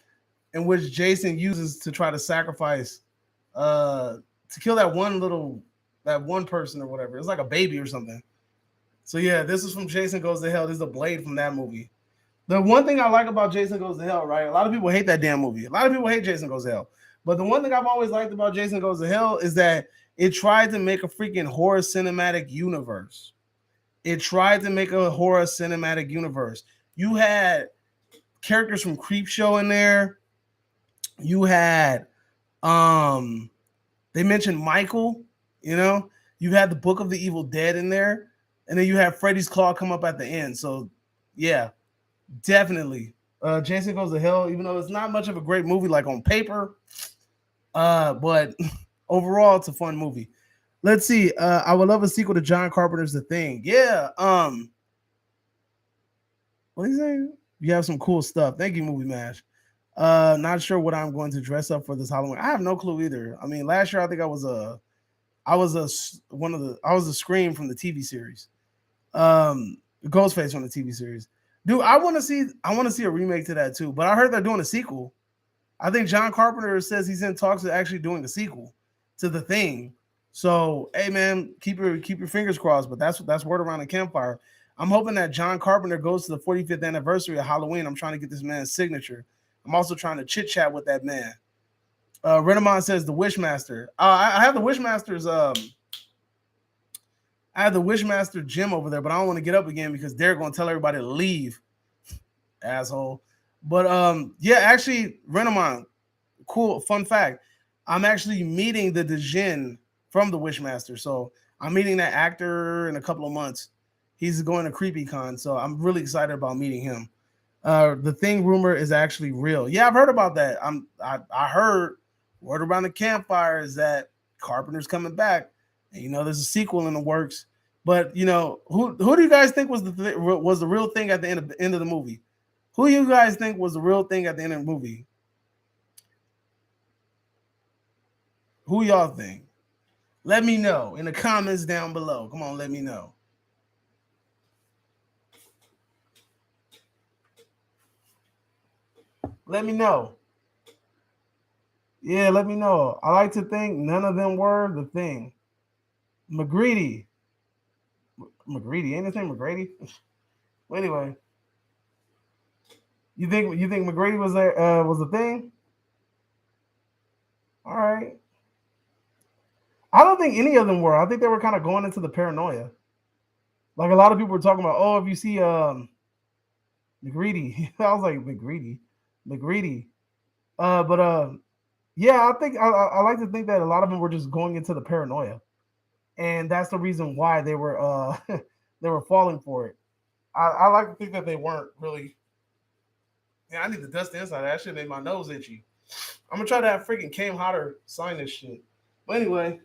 in which Jason uses to try to sacrifice, to kill that one person or whatever. It's like a baby or something. So yeah, this is from Jason Goes to Hell. This is the blade from that movie. The one thing I like about Jason Goes to Hell, right? A lot of people hate that damn movie. A lot of people hate Jason Goes to Hell. But the one thing I've always liked about Jason Goes to Hell is that it tried to make a freaking horror cinematic universe. It tried to make a horror cinematic universe. You had characters from Creepshow in there. You had they mentioned Michael, you know, you had the Book of the Evil Dead in there, and then you have Freddy's Claw come up at the end. So yeah, definitely. Jason Goes to Hell, even though it's not much of a great movie like on paper, but overall it's a fun movie. Let's see. I would love a sequel to John Carpenter's The Thing. Yeah. What are you saying? You have some cool stuff. Thank you, Movie Mash. Not sure what I'm going to dress up for this Halloween. I have no clue either. I mean, last year I think I was a Scream from the TV series. Ghostface from the TV series. Dude, I want to see a remake to that too. But I heard they're doing a sequel. I think John Carpenter says he's in talks of actually doing a sequel to The Thing. So, hey man, keep your fingers crossed. But that's word around the campfire. I'm hoping that John Carpenter goes to the 45th anniversary of Halloween. I'm trying to get this man's signature. I'm also trying to chit chat with that man. Renamon says the Wishmaster. I have the Wishmaster's. I have the Wishmaster gym over there, but I don't want to get up again because they're going to tell everybody to leave, asshole. But yeah, actually, Renamon, cool fun fact. I'm actually meeting the Djinn from the Wishmaster, so I'm meeting that actor in a couple of months. He's going to CreepyCon, so I'm really excited about meeting him. The Thing rumor is actually real. Yeah, I've heard about that. I heard word around the campfire is that Carpenter's coming back, and you know there's a sequel in the works. But you know who do you guys think was the real thing at the end of the movie? Who do you guys think was the real thing at the end of the movie? Who y'all think? Let me know in the comments down below. Come on, let me know. Let me know. Yeah, let me know. I like to think none of them were the Thing. McGreedy. McGreedy. Ain't his name McGrady? Well, anyway. You think McGrady was there was the Thing? All right. I don't think any of them were. I think they were kind of going into the paranoia. Like a lot of people were talking about, oh, if you see McGreedy. I was like McGreedy. McGreedy. But yeah, I think I like to think that a lot of them were just going into the paranoia. And that's the reason why they were they were falling for it. I like to think that they weren't really. Yeah, I need to dust the inside. That shit made my nose itchy. I'm gonna try to have freaking Cam Hodder sign this shit. But anyway,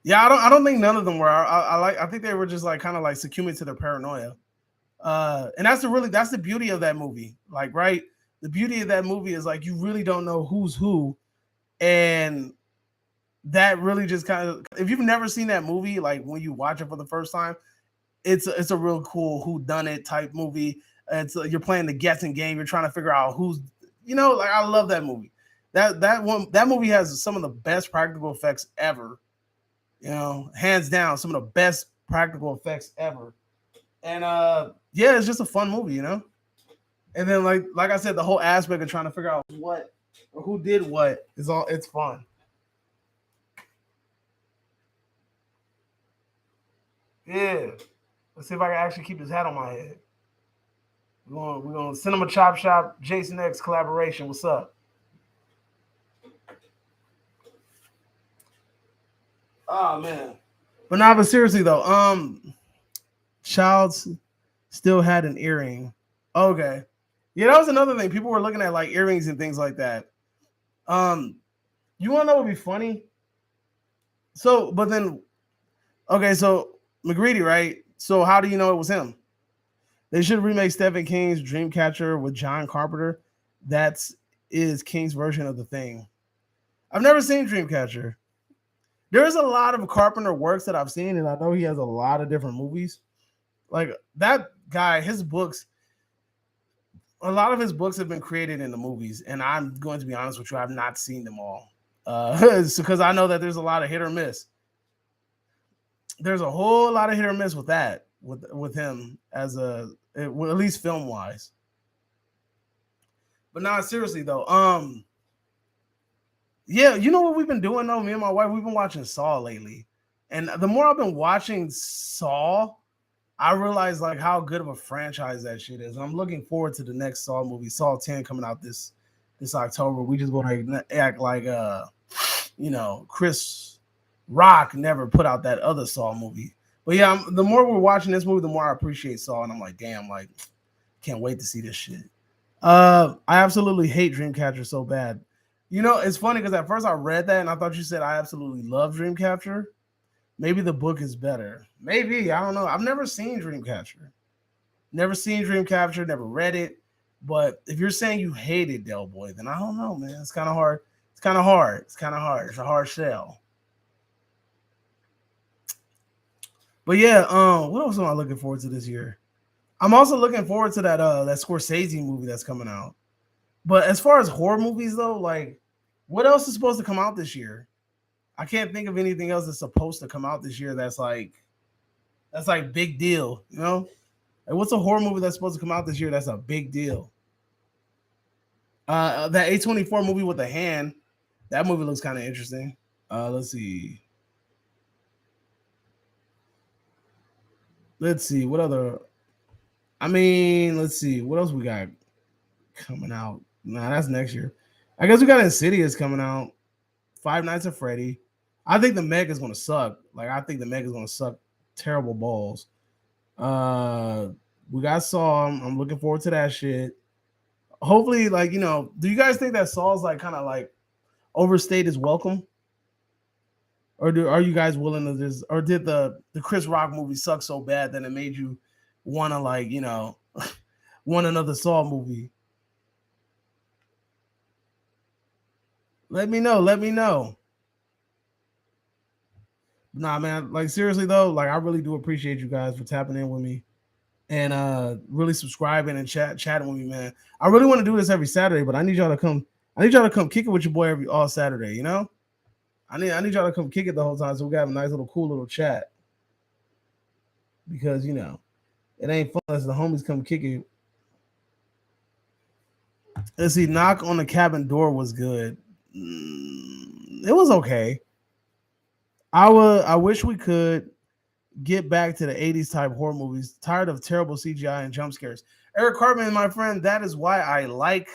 Yeah, I don't think none of them were. I think they were just like kind of like succumbing to their paranoia. And that's the beauty of that movie. Like, right, the beauty of that movie is like you really don't know who's who, and that really just kind of, if you've never seen that movie, like when you watch it for the first time, it's a real cool who done it type movie. It's you're playing the guessing game. You're trying to figure out who's, like I love that movie. That movie has some of the best practical effects ever. Hands down, some of the best practical effects ever. And yeah, it's just a fun movie. And then like I said, the whole aspect of trying to figure out what or who did what it's fun. Yeah. Let's see if I can actually keep this hat on my head. We're gonna Cinema Chop Shop Jason X collaboration. What's up? Oh man. But nah, but seriously though, Childs still had an earring. Okay. Yeah, that was another thing. People were looking at like earrings and things like that. Um, you wanna know what would be funny? So, but then okay, so McGreedy, right? So how do you know it was him? They should remake Stephen King's Dreamcatcher with John Carpenter. That's is King's version of the thing. I've never seen Dreamcatcher. There's a lot of Carpenter works that I've seen, and I know he has a lot of different movies. Like that guy, his books, a lot of his books have been created in the movies, and I'm going to be honest with you, I've not seen them all. Because I know that there's a lot of hit or miss. There's a whole lot of hit or miss with that, with him as well, at least film wise. But not seriously though. Yeah, you know what we've been doing though? Me and my wife, we've been watching Saw lately. And the more I've been watching Saw, I realize like how good of a franchise that shit is. And I'm looking forward to the next Saw movie, Saw 10 coming out this October. We just want to act like Chris Rock never put out that other Saw movie. But yeah, the more we're watching this movie, the more I appreciate Saw, and I'm like, damn, like can't wait to see this shit. I absolutely hate Dreamcatcher so bad. It's funny because at first I read that and I thought you said I absolutely love Dreamcatcher. Maybe the book is better. Maybe, I don't know. I've never seen Dreamcatcher. Never seen Dreamcatcher, never read it. But if you're saying you hate it, Del Boy, then I don't know, man. It's kind of hard. It's kind of hard. It's kind of hard. It's a hard sell. But yeah, what else am I looking forward to this year? I'm also looking forward to that Scorsese movie that's coming out. But as far as horror movies though, like what else is supposed to come out this year? I can't think of anything else that's supposed to come out this year that's like big deal. Like what's a horror movie that's supposed to come out this year that's a big deal? That A24 movie with the hand, that movie looks kind of interesting. Let's see. Let's see what other. I mean, let's see what else we got coming out. Nah, that's next year. I guess we got Insidious coming out. Five Nights at Freddy. I think the Meg is gonna suck. Like I think the Meg is gonna suck terrible balls. We got Saw. I'm looking forward to that shit. Hopefully, like do you guys think that Saw's like kind of like overstayed his welcome? Or are you guys willing to just, or did the Chris Rock movie suck so bad that it made you want to like want another Saw movie? Let me know. Let me know. Nah, man. Like seriously though, like I really do appreciate you guys for tapping in with me and really subscribing and chatting with me, man. I really want to do this every Saturday, but I need y'all to come. I need y'all to come kick it with your boy all Saturday. I need y'all to come kick it the whole time so we got a nice little cool little chat. Because it ain't fun unless the homies come kick it. Let's see, Knock on the Cabin Door was good. It was okay. I wish we could get back to the 80s type horror movies. Tired of terrible CGI and jump scares. Eric Cartman, my friend, that is why I like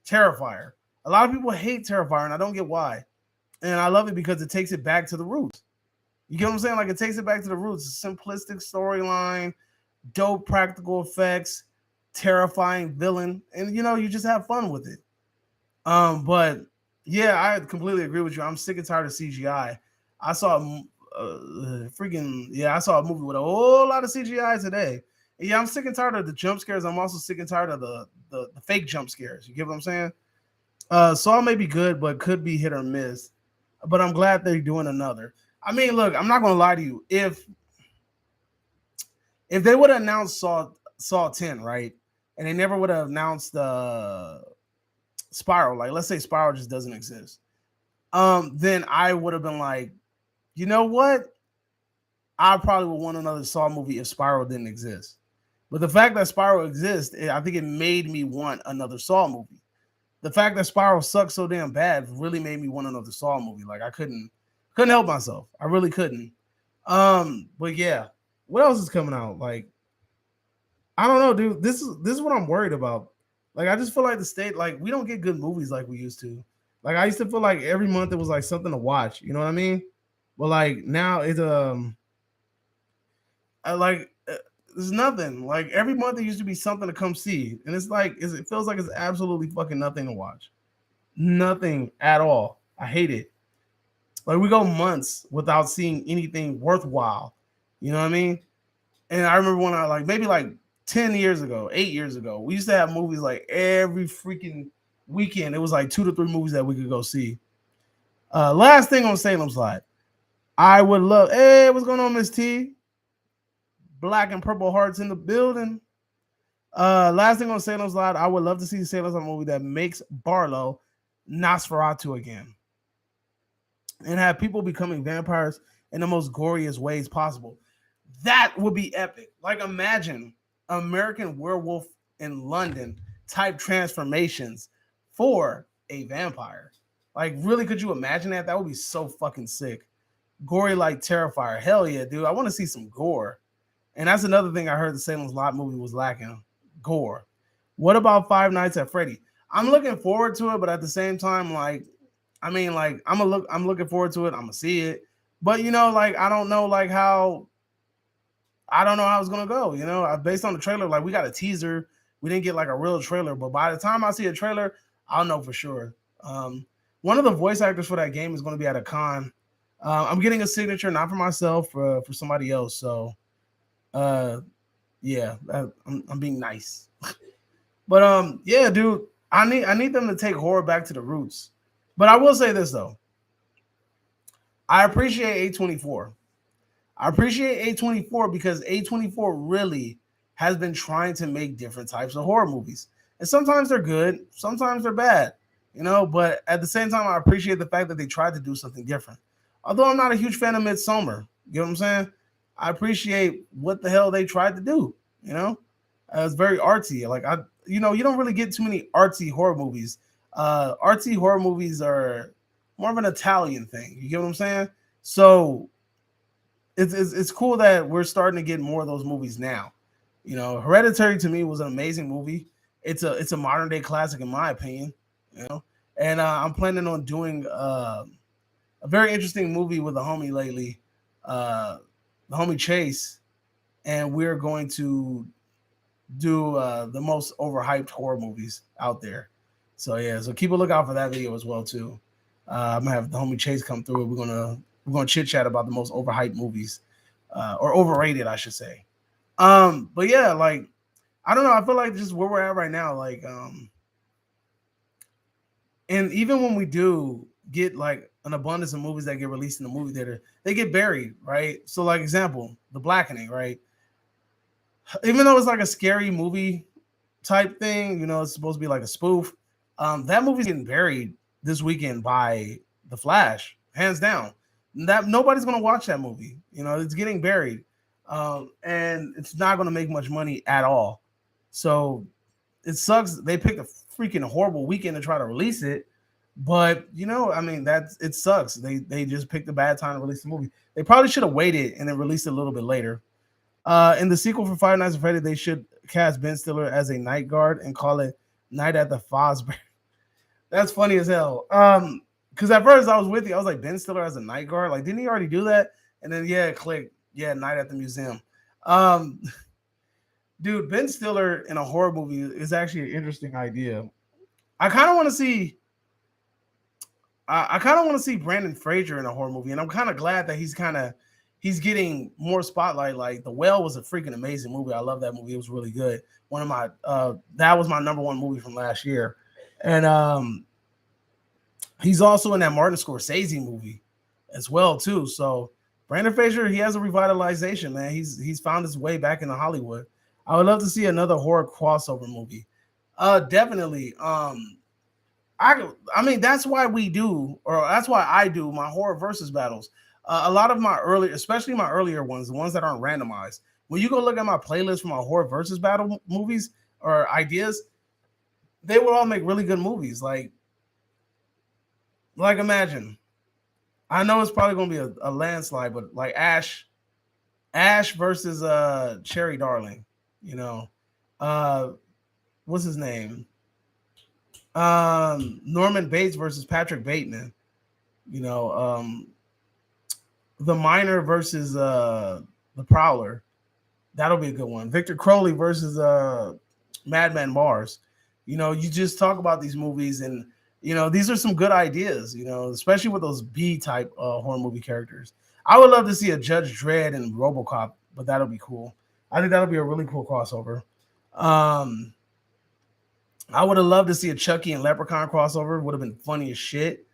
Terrifier. A lot of people hate Terrifier, and I don't get why. And I love it because it takes it back to the roots. You get what I'm saying? Like it takes it back to the roots. Simplistic storyline, dope practical effects, terrifying villain, and you just have fun with it. But yeah, I completely agree with you. I'm sick and tired of CGI. I saw freaking yeah, I saw a movie with a whole lot of CGI today. And yeah, I'm sick and tired of the jump scares. I'm also sick and tired of the fake jump scares. You get what I'm saying? Saw may be good, but could be hit or miss. But I'm glad they're doing another. I mean, look, I'm not gonna lie to you. If they would have announced Saw 10, right, and they never would have announced Spiral, like let's say Spiral just doesn't exist, then I would have been like, you know what? I probably would want another Saw movie if Spiral didn't exist. But the fact that Spiral exists, I think it made me want another Saw movie. The fact that Spiral sucks so damn bad really made me want another Saw movie. Like I couldn't help myself. I really couldn't. But yeah, what else is coming out? Like I don't know, dude. This is what I'm worried about. Like I just feel like the state, like we don't get good movies like we used to. Like I used to feel like every month it was like something to watch. You know what I mean? But like now it's I like there's nothing. Like every month there used to be something to come see, and it's like it feels like it's absolutely fucking nothing to watch. Nothing at all. I hate it. Like we go months without seeing anything worthwhile. You know what I mean? And I remember when I like maybe like 10 years ago, 8 years ago, we used to have movies like every freaking weekend. It was like 2 to 3 movies that we could go see. Last thing on Salem's Lot. I would love, hey, what's going on, Miss T? Black and purple hearts in the building. Last thing on Salem's Lot, I would love to see Salem's Lot movie that makes Barlow Nosferatu again. And have people becoming vampires in the most goriest ways possible. That would be epic. Like imagine American Werewolf in London type transformations for a vampire. Like really, could you imagine that? That would be so fucking sick. Gory like Terrifier. Hell yeah, dude. I want to see some gore. And that's another thing I heard the Salem's Lot movie was lacking. Gore. What about Five Nights at Freddy? I'm looking forward to it, but at the same time, like, I mean, like, I'm looking forward to it. I'm gonna see it. But you know, like, I don't know how it's gonna go. You know, based on the trailer, like we got a teaser. We didn't get like a real trailer, but by the time I see a trailer, I'll know for sure. One of the voice actors for that game is going to be at a con. I'm getting a signature, not for myself, for somebody else. So, uh, yeah, I'm being nice. But yeah, dude, I need them to take horror back to the roots. But I will say this though, I appreciate A24. I appreciate A24 because A24 really has been trying to make different types of horror movies. And sometimes they're good, sometimes they're bad, you know, but at the same time, I appreciate the fact that they tried to do something different. Although I'm not a huge fan of Midsummer, you know what I'm saying? I appreciate what the hell they tried to do, you know? It's very artsy. Like, you know, you don't really get too many artsy horror movies. Artsy horror movies are more of an Italian thing, you get what I'm saying? So, it's cool that we're starting to get more of those movies now. You know, Hereditary to me was an amazing movie. It's a modern day classic in my opinion. You know, and I'm planning on doing a very interesting movie with a homie lately, uh, the homie Chase, and we're going to do the most overhyped horror movies out there. So yeah, so keep a lookout for that video as well too. I'm gonna have the homie Chase come through. We're gonna chit chat about the most overhyped movies, or overrated, I should say. But yeah, like I don't know. I feel like just where we're at right now, like and even when we do get like an abundance of movies that get released in the movie theater, they get buried, right? So, like example, The Blackening, right? Even though it's like a scary movie type thing, you know, it's supposed to be like a spoof. That movie's getting buried this weekend by The Flash, hands down. That nobody's gonna watch that movie. You know, it's getting buried, and it's not gonna make much money at all. So it sucks. They picked a freaking horrible weekend to try to release it, but you know, I mean, it sucks. They just picked a bad time to release the movie. They probably should have waited and then released it a little bit later. In the sequel for Five Nights at Freddy, they should cast Ben Stiller as a night guard and call it Night at the Fosbury. That's funny as hell. Because at first I was with you, I was like Ben Stiller as a night guard. Like, didn't he already do that? And then yeah, click. Yeah, Night at the Museum. Um, dude, Ben Stiller in a horror movie is actually an interesting idea. I kind of want to see. I kind of want to see Brandon Fraser in a horror movie, and I'm kind of glad that he's getting more spotlight. Like The Whale was a freaking amazing movie. I love that movie. It was really good. One of my that was my number one movie from last year, and he's also in that Martin Scorsese movie as well too. So Brandon Fraser, he has a revitalization, man. He's found his way back into Hollywood. I would love to see another horror crossover movie. Definitely. I mean that's why we do, or that's why I do my horror versus battles. A lot of my early, especially my earlier ones, the ones that aren't randomized. When you go look at my playlist for my horror versus battle movies or ideas, they would all make really good movies. Like imagine. I know it's probably gonna be a landslide, but like Ash versus Cherry Darling, you know. Uh what's his name? Norman Bates versus Patrick Bateman, you know, the Miner versus the Prowler. That'll be a good one. Victor Crowley versus Madman Mars. You know, you just talk about these movies, and you know these are some good ideas. You know, especially with those B type horror movie characters. I would love to see a Judge Dredd and RoboCop, but that'll be cool. I think that'll be a really cool crossover. Um, I would have loved to see a Chucky and Leprechaun crossover. Would have been funny as shit.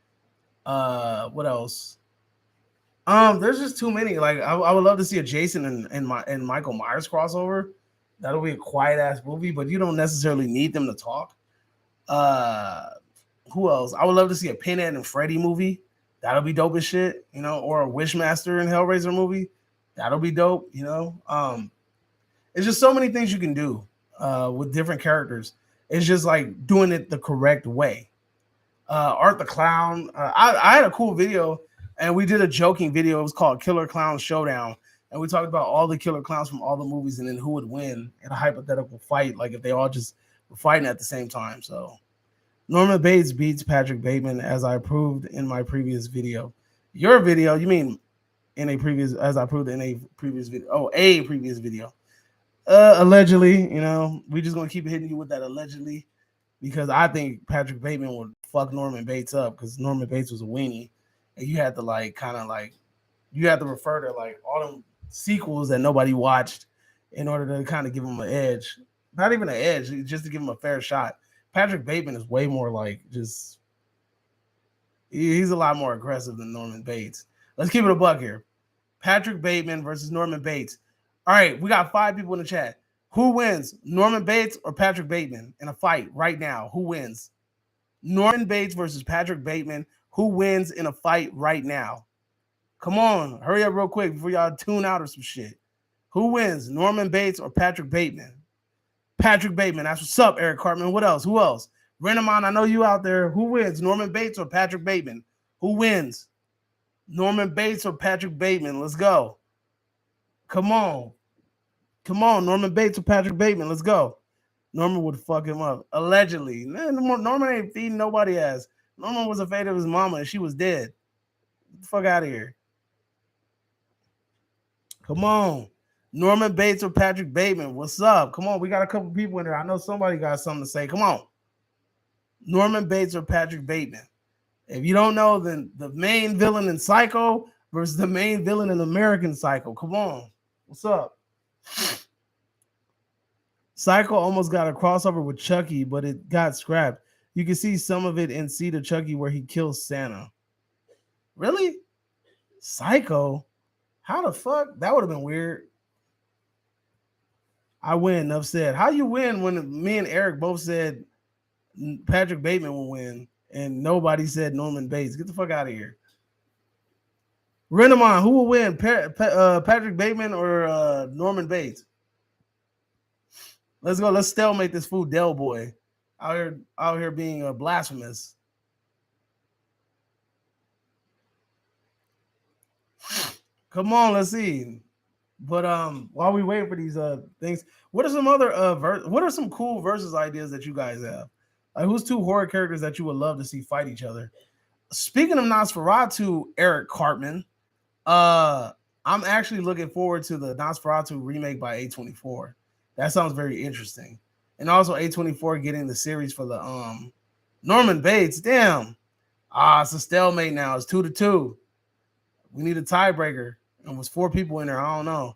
What else? There's just too many. Like I would love to see a Jason and Michael Myers crossover. That'll be a quiet ass movie, but you don't necessarily need them to talk. Uh, who else? I would love to see a Pinhead and Freddy movie. That'll be dope as shit, you know, or a Wishmaster and Hellraiser movie. That'll be dope, you know. It's just so many things you can do with different characters. It's just like doing it the correct way. Art the Clown. I had a cool video, and we did a joking video. It was called Killer Clown Showdown, and we talked about all the killer clowns from all the movies, and then who would win in a hypothetical fight, like if they all just were fighting at the same time. So Norman Bates beats Patrick Bateman, as I proved in my previous video. Your video, you mean in a previous, as I proved in a previous video? Oh, a previous video. Allegedly, you know, we just gonna keep hitting you with that allegedly, because I think Patrick Bateman would fuck Norman Bates up, because Norman Bates was a weenie, and you had to like kind of like you had to refer to like all them sequels that nobody watched in order to kind of give him an edge. Not even an edge, just to give him a fair shot. Patrick Bateman is way more like just he's a lot more aggressive than Norman Bates. Let's keep it a buck here. Patrick Bateman versus Norman Bates. All right, we got 5 people in the chat. Who wins, Norman Bates or Patrick Bateman in a fight right now? Who wins? Norman Bates versus Patrick Bateman. Who wins in a fight right now? Come on, hurry up real quick before y'all tune out or some shit. Who wins, Norman Bates or Patrick Bateman? Patrick Bateman. That's what's up, Eric Cartman. What else? Who else? Renamon, I know you out there. Who wins, Norman Bates or Patrick Bateman? Who wins? Norman Bates or Patrick Bateman? Let's go. Come on. Come on, Norman Bates or Patrick Bateman. Let's go. Norman would fuck him up. Allegedly. Man, Norman ain't feeding nobody ass. Norman was afraid of his mama and she was dead. Get the fuck out of here. Come on. Norman Bates or Patrick Bateman. What's up? Come on. We got a couple people in there. I know somebody got something to say. Come on. Norman Bates or Patrick Bateman. If you don't know, then the main villain in Psycho versus the main villain in American Psycho. Come on. What's up? Psycho almost got a crossover with Chucky, but it got scrapped. You can see some of it in Seed of Chucky where he kills Santa. Really? Psycho? How the fuck? That would have been weird. I win, enough said. How you win when me and Eric both said Patrick Bateman will win and nobody said Norman Bates? Get the fuck out of here. Renamon, who will win? Patrick Bateman or Norman Bates? Let's go. Let's stalemate this fool Del Boy out here being blasphemous. Come on, let's see. But while we wait for these things, what are some other what are some cool versus ideas that you guys have? Like, who's 2 horror characters that you would love to see fight each other? Speaking of Nosferatu, Eric Cartman, I'm actually looking forward to the Nosferatu remake by A24. That sounds very interesting. And also A24 getting the series for the Norman Bates. Damn. It's a stalemate now. It's 2-2. We need a tiebreaker. And was 4 people in there. I don't know.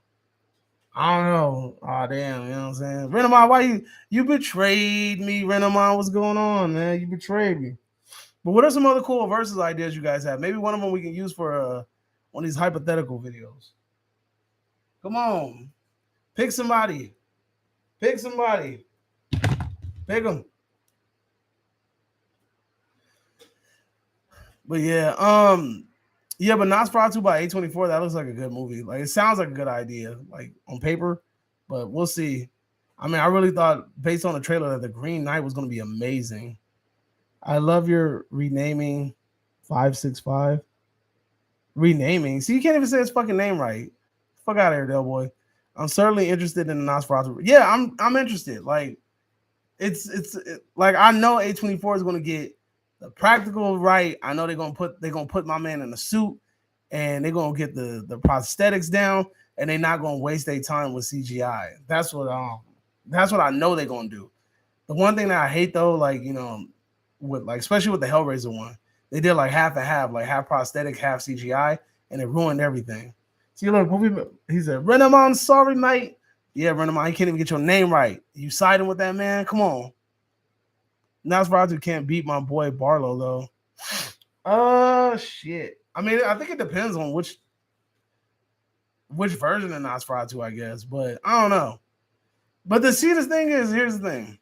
Oh damn, you know what I'm saying? Renamon, why you betrayed me, Renamon? What's going on, man? You betrayed me. But what are some other cool versus ideas you guys have? Maybe one of them we can use for one of these hypothetical videos. Come on. Pick somebody. Pick somebody. Pick them. But yeah, but Nosferatu by A24, that looks like a good movie. Like it sounds like a good idea, like on paper, but we'll see. I mean, I really thought based on the trailer that the Green Knight was going to be amazing. I love your renaming 565. Renaming. See, you can't even say his fucking name right. Fuck out of here, Del Boy. I'm certainly interested in the Nosferatu. Yeah, I'm interested. Like it's like I know A24 is going to get the practical right. I know they're gonna put my man in a suit, and they're gonna get the prosthetics down, and they're not gonna waste their time with CGI. That's what I know they're gonna do. The one thing that I hate though, like with like especially with the Hellraiser one, they did like half and half, like half prosthetic, half CGI, and it ruined everything. See, look, he said, Renamon, sorry, mate. Yeah, Renamon, you can't even get your name right. You siding with that man? Come on. Nosferatu can't beat my boy Barlow though. Shit. I mean, I think it depends on which version of Nosferatu, I guess. But I don't know. But the thing is, here's the thing.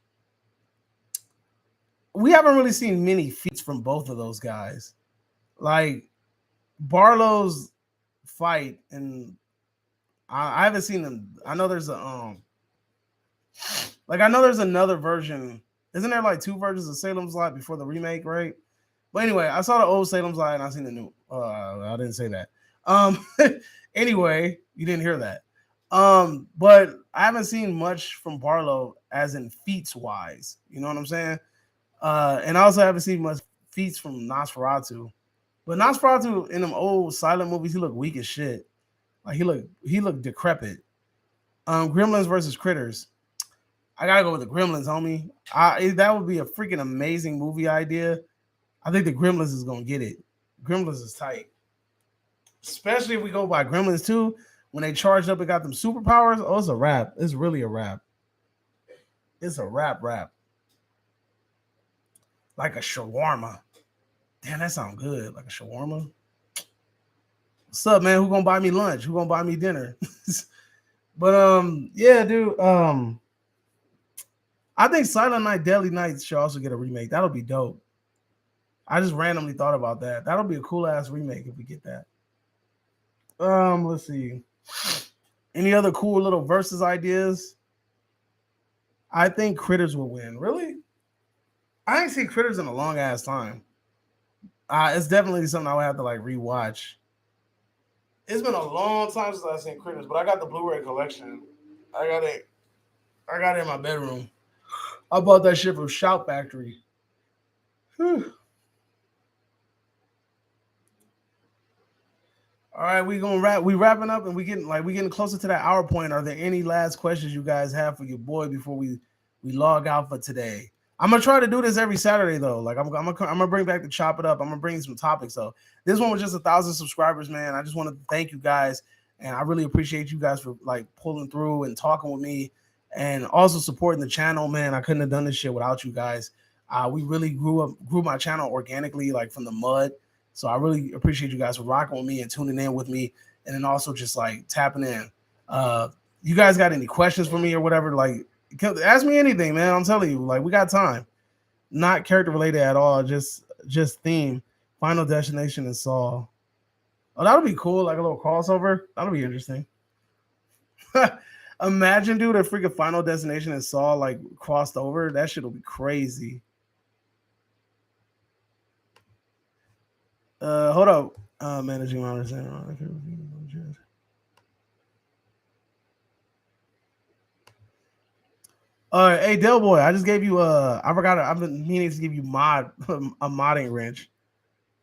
We haven't really seen many feats from both of those guys. Like Barlow's fight, and I haven't seen them. I know there's there's another version. Isn't there like 2 versions of Salem's Lot before the remake, right? But anyway, I saw the old Salem's Lot and I seen the new. I didn't say that. Anyway, you didn't hear that. But I haven't seen much from Barlow as in feats wise. You know what I'm saying? And I also haven't seen much feats from Nosferatu. But Nosferatu in them old silent movies, he looked weak as shit. Like he looked decrepit. Gremlins versus Critters. I gotta go with the Gremlins, homie. That would be a freaking amazing movie idea. I think the Gremlins is gonna get it. Gremlins is tight, especially if we go by Gremlins 2. When they charged up and got them superpowers, it's a wrap. It's really a wrap. It's a wrap. Like a shawarma. Damn, that sounds good. Like a shawarma. What's up, man? Who gonna buy me lunch? Who gonna buy me dinner? But yeah, dude. I think Silent Night, Deadly Night should also get a remake. That'll be dope. I just randomly thought about that. That'll be a cool ass remake if we get that. Let's see. Any other cool little versus ideas? I think Critters will win. Really? I ain't seen Critters in a long ass time. It's definitely something I would have to like rewatch. It's been a long time since I've seen Critters, but I got the Blu-ray collection. I got it in my bedroom. I bought that shit from Shout Factory. Whew. All right, we wrapping up, and we getting closer to that hour point. Are there any last questions you guys have for your boy before we log out for today? I'm gonna try to do this every Saturday though. Like I'm gonna bring back the Chop It Up. I'm gonna bring some topics. So this one was just 1,000 subscribers, man. I just want to thank you guys, and I really appreciate you guys for like pulling through and talking with me, and also supporting the channel, man. I couldn't have done this shit without you guys. We really grew my channel organically, like from the mud. So I really appreciate you guys for rocking with me and tuning in with me, and then also just like tapping in. You guys got any questions for me or whatever? Like, ask me anything, man. I'm telling you, like, we got time. Not character related at all. Just theme. Final Destination and Saw. Oh, that'll be cool. Like a little crossover. That'll be interesting. Imagine, dude, a freaking Final Destination and Saw like crossed over. That shit will be crazy. Hold up. Managing monitors. Hey Del Boy, I just gave you I forgot I've been meaning to give you a modding wrench.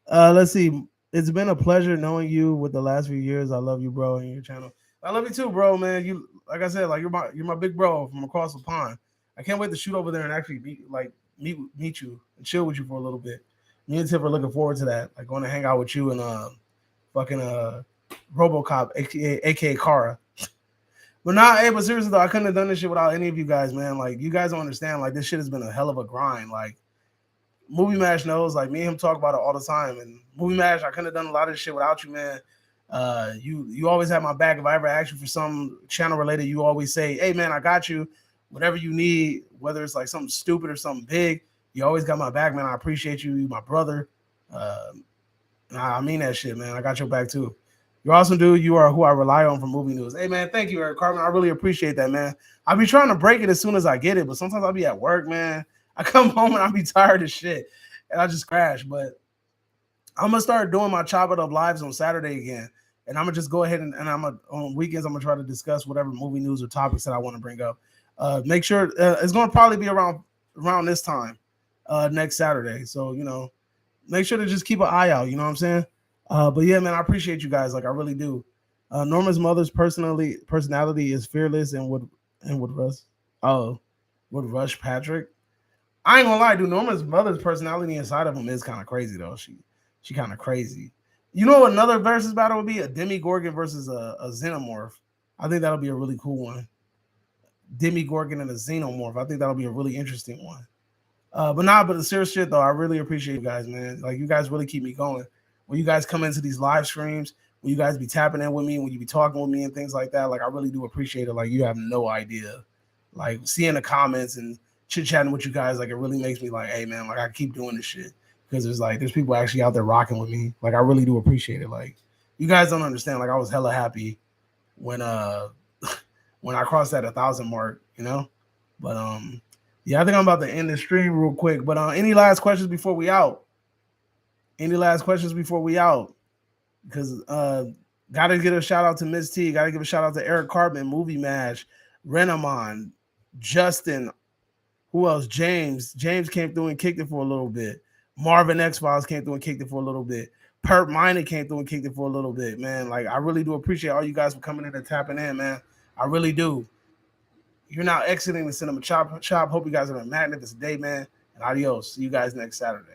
Let's see. It's been a pleasure knowing you with the last few years. I love you, bro, and your channel. I love you too, bro, man. You like I said, like you're my big bro from across the pond. I can't wait to shoot over there and actually meet you and chill with you for a little bit. Me and Tiff are looking forward to that. Like going to hang out with you and fucking RoboCop, aka Kara. But nah, hey, but seriously though, I couldn't have done this shit without any of you guys, man. Like you guys don't understand. Like this shit has been a hell of a grind. Like Movie Mash knows, like me and him talk about it all the time. And Movie Mash, I couldn't have done a lot of this shit without you, man. You always have my back. If I ever ask you for some channel related, you always say, "Hey, man, I got you. Whatever you need, whether it's like something stupid or something big, you always got my back, man. I appreciate you. You my brother. Uh, I mean that shit, man. I got your back too. You're awesome, dude. You are who I rely on for movie news. Hey, man, thank you, Eric Carmen. I really appreciate that, man. I'll be trying to break it as soon as I get it, but sometimes I'll be at work, man. I come home and I'll be tired as shit, and I just crash. But I'm gonna start doing my chop it up lives on Saturday again, and I'm gonna just go ahead and I'm gonna, on weekends I'm gonna try to discuss whatever movie news or topics that I want to bring up. Make sure it's gonna probably be around this time next Saturday. So make sure to just keep an eye out. You know what I'm saying? But yeah, man, I appreciate you guys. Like I really do. Norma's mother's personality is fearless and would rush Patrick. I ain't gonna lie, dude. Norma's mother's personality inside of him is kind of crazy though. She kind of crazy. You know what another versus battle would be? A Demigorgon versus a Xenomorph. I think that'll be a really cool one. Demigorgon and a Xenomorph. I think that'll be a really interesting one. But the serious shit though, I really appreciate you guys, man. Like you guys really keep me going. When you guys come into these live streams, when you guys be tapping in with me, when you be talking with me and things like that, like I really do appreciate it. Like you have no idea. Like seeing the comments and chit chatting with you guys, like it really makes me like, hey man, like I keep doing this shit because there's people actually out there rocking with me. Like I really do appreciate it. Like you guys don't understand. Like I was hella happy when when I crossed that 1,000 mark, But yeah, I think I'm about to end the stream real quick. But any last questions before we out? Any last questions before we out? Because gotta give a shout out to Miss T. Gotta give a shout out to Eric Cartman, Movie Mash, Renamon, Justin. Who else? James. James came through and kicked it for a little bit. Marvin X Files came through and kicked it for a little bit. Perp Minor came through and kicked it for a little bit, man. Like I really do appreciate all you guys for coming in and tapping in, man. I really do. You're now exiting the Cinema Chop. Hope you guys have a magnificent day, man. And adios. See you guys next Saturday.